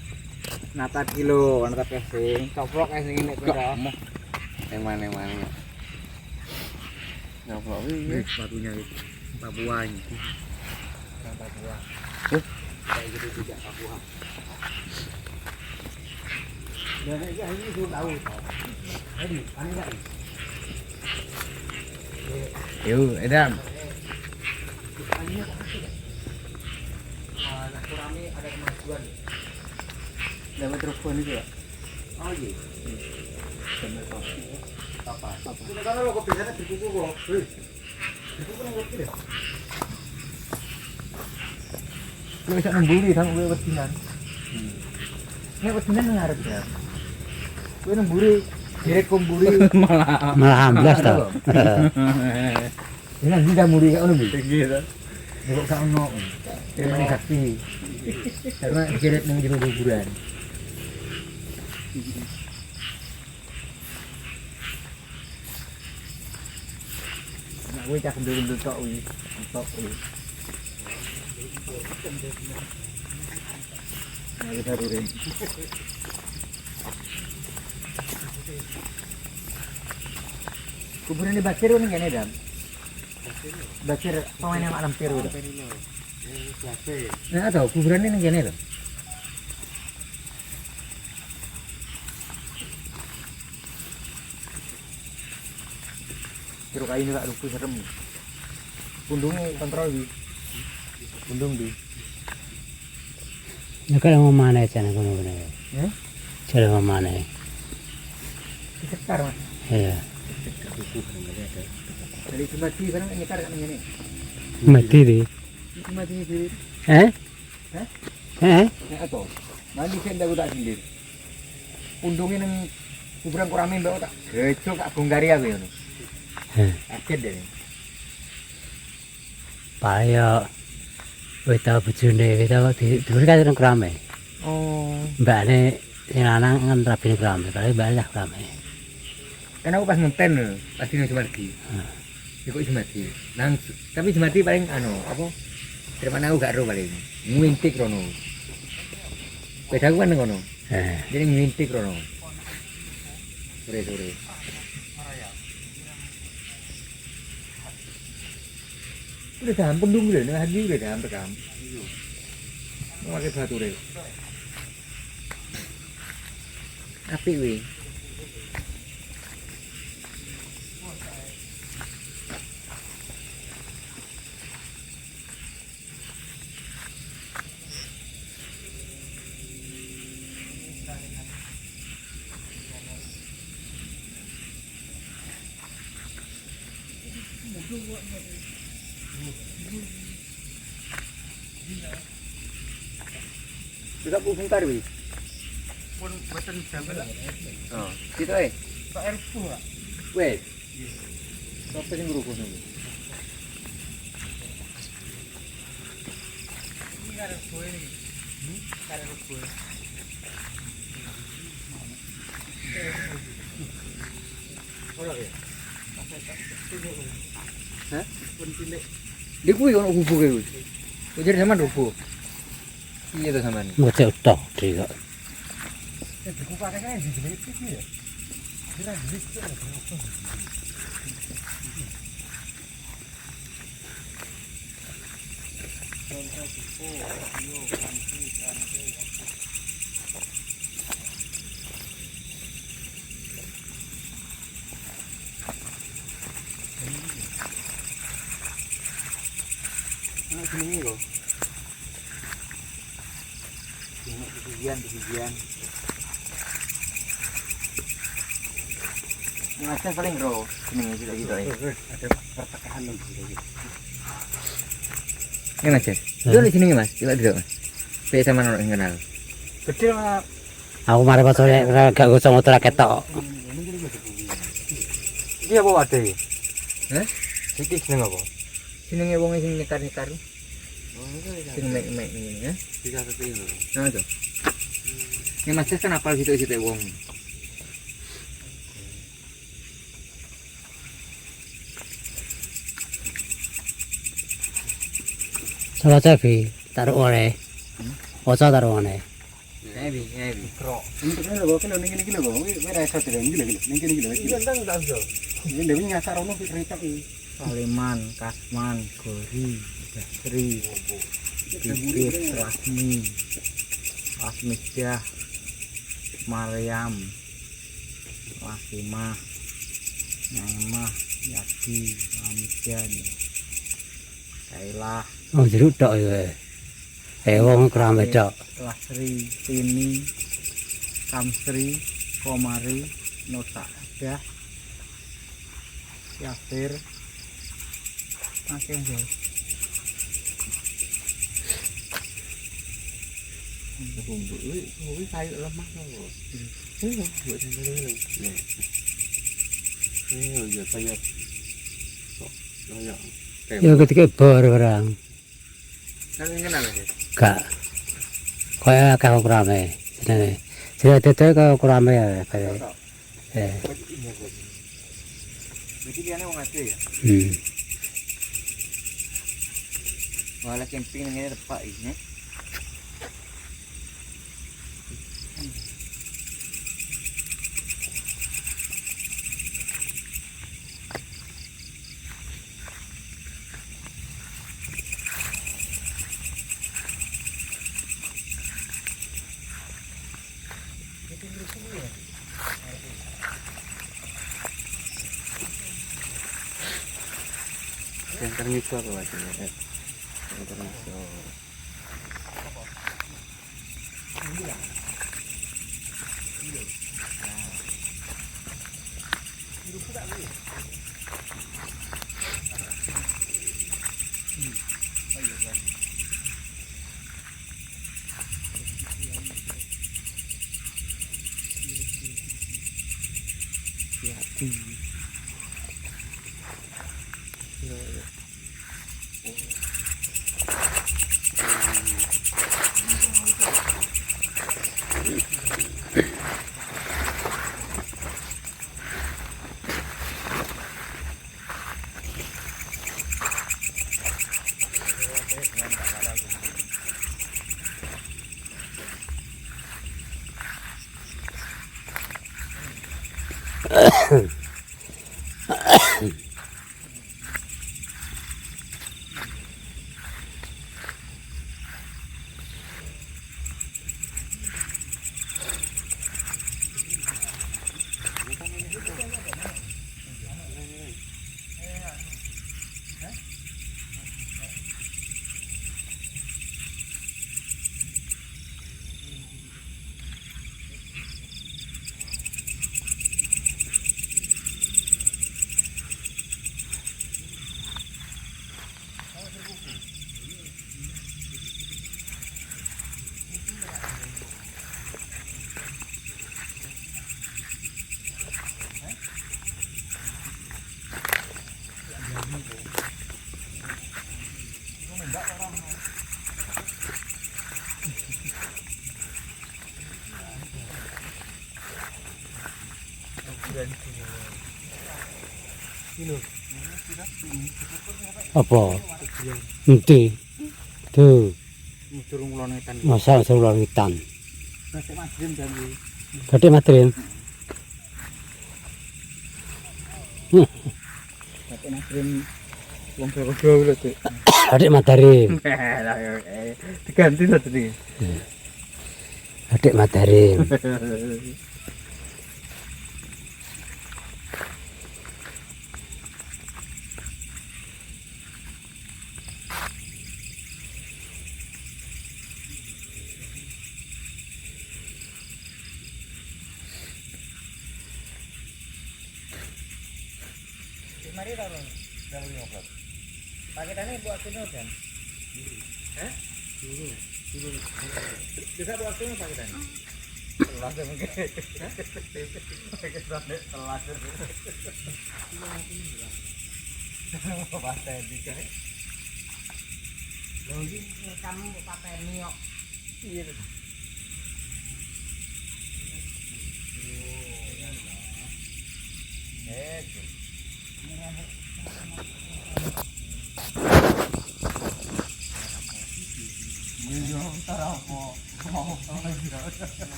[SPEAKER 6] Nata kilo, nata pesing, coplok kayak sing nek
[SPEAKER 2] Kok mau. Yang mana? Ngobrol iki.
[SPEAKER 6] sepatunya itu. Papua ini. Papua. Kayak gitu juga Papua. Dan ini sudah tahu. Jadi, aneh enggak?
[SPEAKER 2] Yuk, Edam.
[SPEAKER 6] Kurangnya ada kemajuan.
[SPEAKER 2] Dapat telepon itu ya.
[SPEAKER 6] Oh iya. Apa? Sudah kan lo kebiasaan di kuku kok. Di kuku nang ngerti deh.
[SPEAKER 2] Lu bisa nemburi sama gue wedinan.
[SPEAKER 6] Nek wedinan nang ngarep ya. Kowe nemburi direk kumburi
[SPEAKER 5] Malah amblas tau.
[SPEAKER 6] ini ndak muri kok ngono Bu.
[SPEAKER 2] Gitu.
[SPEAKER 6] Kok gak ono. Terima kasih. Karena jeret nang jero kuburan. Nah, gue cak gendul-gendul tok wi. Tok wi. Nah, kita turin. Kuburan di Bakir ini kene Dam. Bakir pemain yang malam Peru. Nah, tahu kuburan ini kene lho. Jeruk kayu ini gak lupa serem. Pundungnya kontrol di. Pundung di.
[SPEAKER 5] Ya kalau mau mana sana kono kono.
[SPEAKER 6] Ya?
[SPEAKER 5] Cara mau mana?
[SPEAKER 6] Disekar Mas.
[SPEAKER 5] Iya.
[SPEAKER 6] Dari Sumati kan nyekar kan ngene.
[SPEAKER 5] Mati deh.
[SPEAKER 6] Sumati sendiri.
[SPEAKER 5] Eh?
[SPEAKER 6] Hah?
[SPEAKER 5] Eh?
[SPEAKER 6] Nek atau. Nanti saya ndak udah sendiri. Pundungnya nang kuburan kurame mbak tak. Gejo kak bongkari aku ngono. Akhir deh.
[SPEAKER 5] Payo. Wis tau bojone, wis tau dhewe kan krame.
[SPEAKER 6] Oh.
[SPEAKER 5] Mbakne sing lanang kan rabine krame, kali mbak lah krame.
[SPEAKER 6] Kan aku pas ngenten lho, pas dino Jumarti. Iku Jumarti. Nang tapi Jumarti paling anu, apa? Daripada aku gak ero paling. Ngwintik rono. Pedaku kan ngono. Jadi ngwintik rono. Sore-sore. Udah dalam pendung udah, nah hari udah dalam rekam. Mau pakai batu deh. Api wih. Tidak pun sebentar wih. Oh, gitu Wait. Sopo sing ngrukun iki? Hah? Di kuwi ono kubuke kuwi. Kuwi jadi sampean rubuh. Iya to sampean.
[SPEAKER 5] Ngocek tok dik.
[SPEAKER 6] Jenenge kok. Kemudian. Macam paling bro, jenenge gitu ya. Ada perpecahan gitu. Ini Mas. Itu di sini Mas, coba dulu Mas. Saya sama orang yang kenal. Gede Mas.
[SPEAKER 5] Aku mari pas gak gosong motor ketok.
[SPEAKER 6] Iki apa wae? Hah? Iki jeneng apa? Jenenge wong sing nekar-nekar. Sing mek-mek ngene ya. Tiga tepi lho. Nah itu. Ini Mas kan apal gitu wong.
[SPEAKER 5] Salah cepi taruh oleh. Oca taruh oleh.
[SPEAKER 6] Ngebi. Kro.
[SPEAKER 2] Ini lho kok ning kene lho. Kowe ra iso dereng iki lho. Ning kene iki lho. Iki ndang tak iso. Ini dewe nyasar ono recak iki.
[SPEAKER 6] Saliman, Kasman, Gori, Dasri, Titis, Rasmi, Asmisyah, Maryam, Wasimah, Naimah, Yati, Amijan, Kailah,
[SPEAKER 5] Oh jeruk tok ya. Wong kerame tok.
[SPEAKER 6] Lasri, Tini, Kamsri, Komari, Nota Adah, Yasir, Oke, Bos.
[SPEAKER 2] Kuwi kayu lemah lho. Iya, buat sendiri lho. Ya kayak sok kayak
[SPEAKER 5] Ya ketika bor barang.
[SPEAKER 6] Nang kenal sih.
[SPEAKER 5] Gak. Kaya akeh kurame. Jenenge. Saya dete kaya kurame ya.
[SPEAKER 6] Jadi dia wong asli ya. Wala camping ngene tepak iki.
[SPEAKER 2] center ngisor lah ini. Center ngisor.
[SPEAKER 5] Apa? Nanti. Tuh.
[SPEAKER 2] Musurung lonetan.
[SPEAKER 5] Masa seluruh hitam.
[SPEAKER 2] Batik madrim janji.
[SPEAKER 5] Batik madrim.
[SPEAKER 2] Batik madrim wong Jawa lho, Dik.
[SPEAKER 5] Batik madarim.
[SPEAKER 2] Diganti to tadi.
[SPEAKER 5] Batik madarim.
[SPEAKER 2] Mari taruh. Dalam 15. Paketannya buat sini kan? Hah? Bisa buat sini paketannya. Telas mungkin. Hah? Paketannya telas. Mau paten juga. Lagi kamu paten kok. Iya.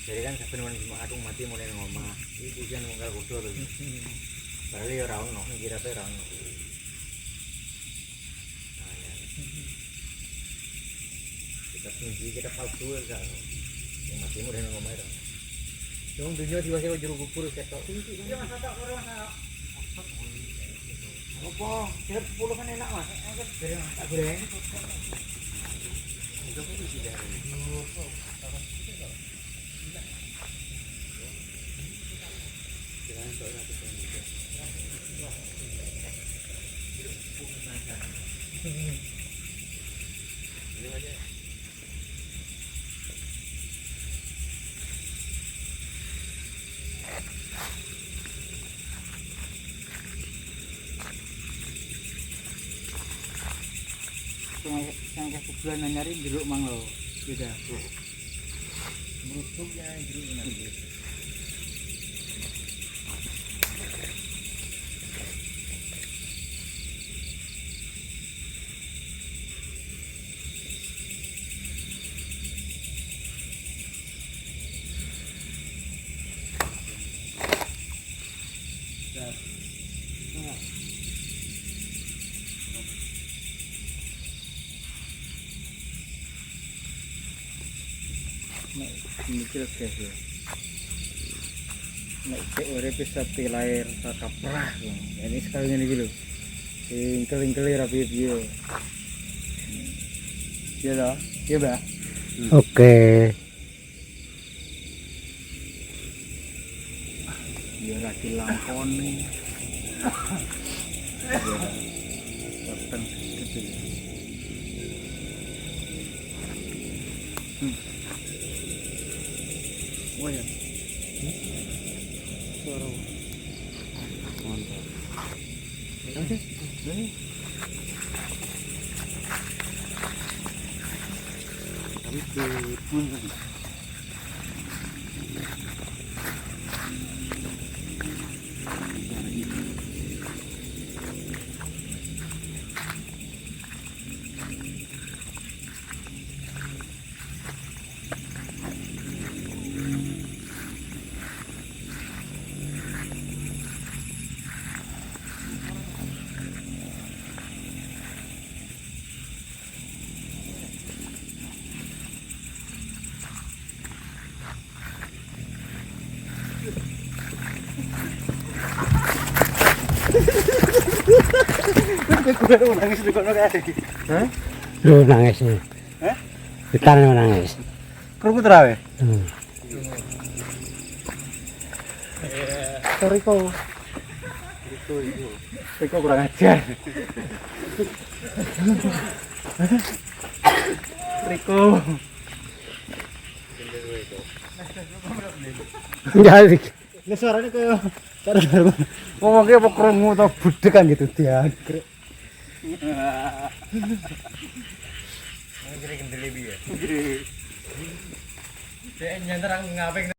[SPEAKER 2] Jadi kan sebenarnya cuma atung mati mulai ngomah. Ini pujian mungkal kudo tuh. Padahal ya rawon, nih kira pe rawon. Kita tinggi kita palsu kan. Yang mati mulai ngomah itu. Yang dunia tiba-tiba jeruk kubur ketok. Iya mas tak kurang mas. Apa? Kira 10 kan enak mas. Tak goreng. Itu pun sudah. Yang kayak bulan nyari jeruk mang lo beda menusuk yang jeruk nanti mikir guys ya nek cek urip sapi lahir saka perah ini sekali ngene iki lho ingkel-ingkel rapi piye ya dah ya Mbak
[SPEAKER 5] Oke.
[SPEAKER 2] ya ra dilamponi peteng gitu oh ya suara mantap oke ini kami Kudu nangis di kono kae. Hah?
[SPEAKER 5] Lu nangis nih. Ikan yang nangis.
[SPEAKER 2] Krungu terawe.
[SPEAKER 5] Hmm.
[SPEAKER 2] Riko. Riko kurang ajar. Riko.
[SPEAKER 5] Jadi
[SPEAKER 2] Ini suaranya kayak ngomongnya apa krungu atau budek kan gitu dia. Kira kendele piye? Dia nyantar ngaping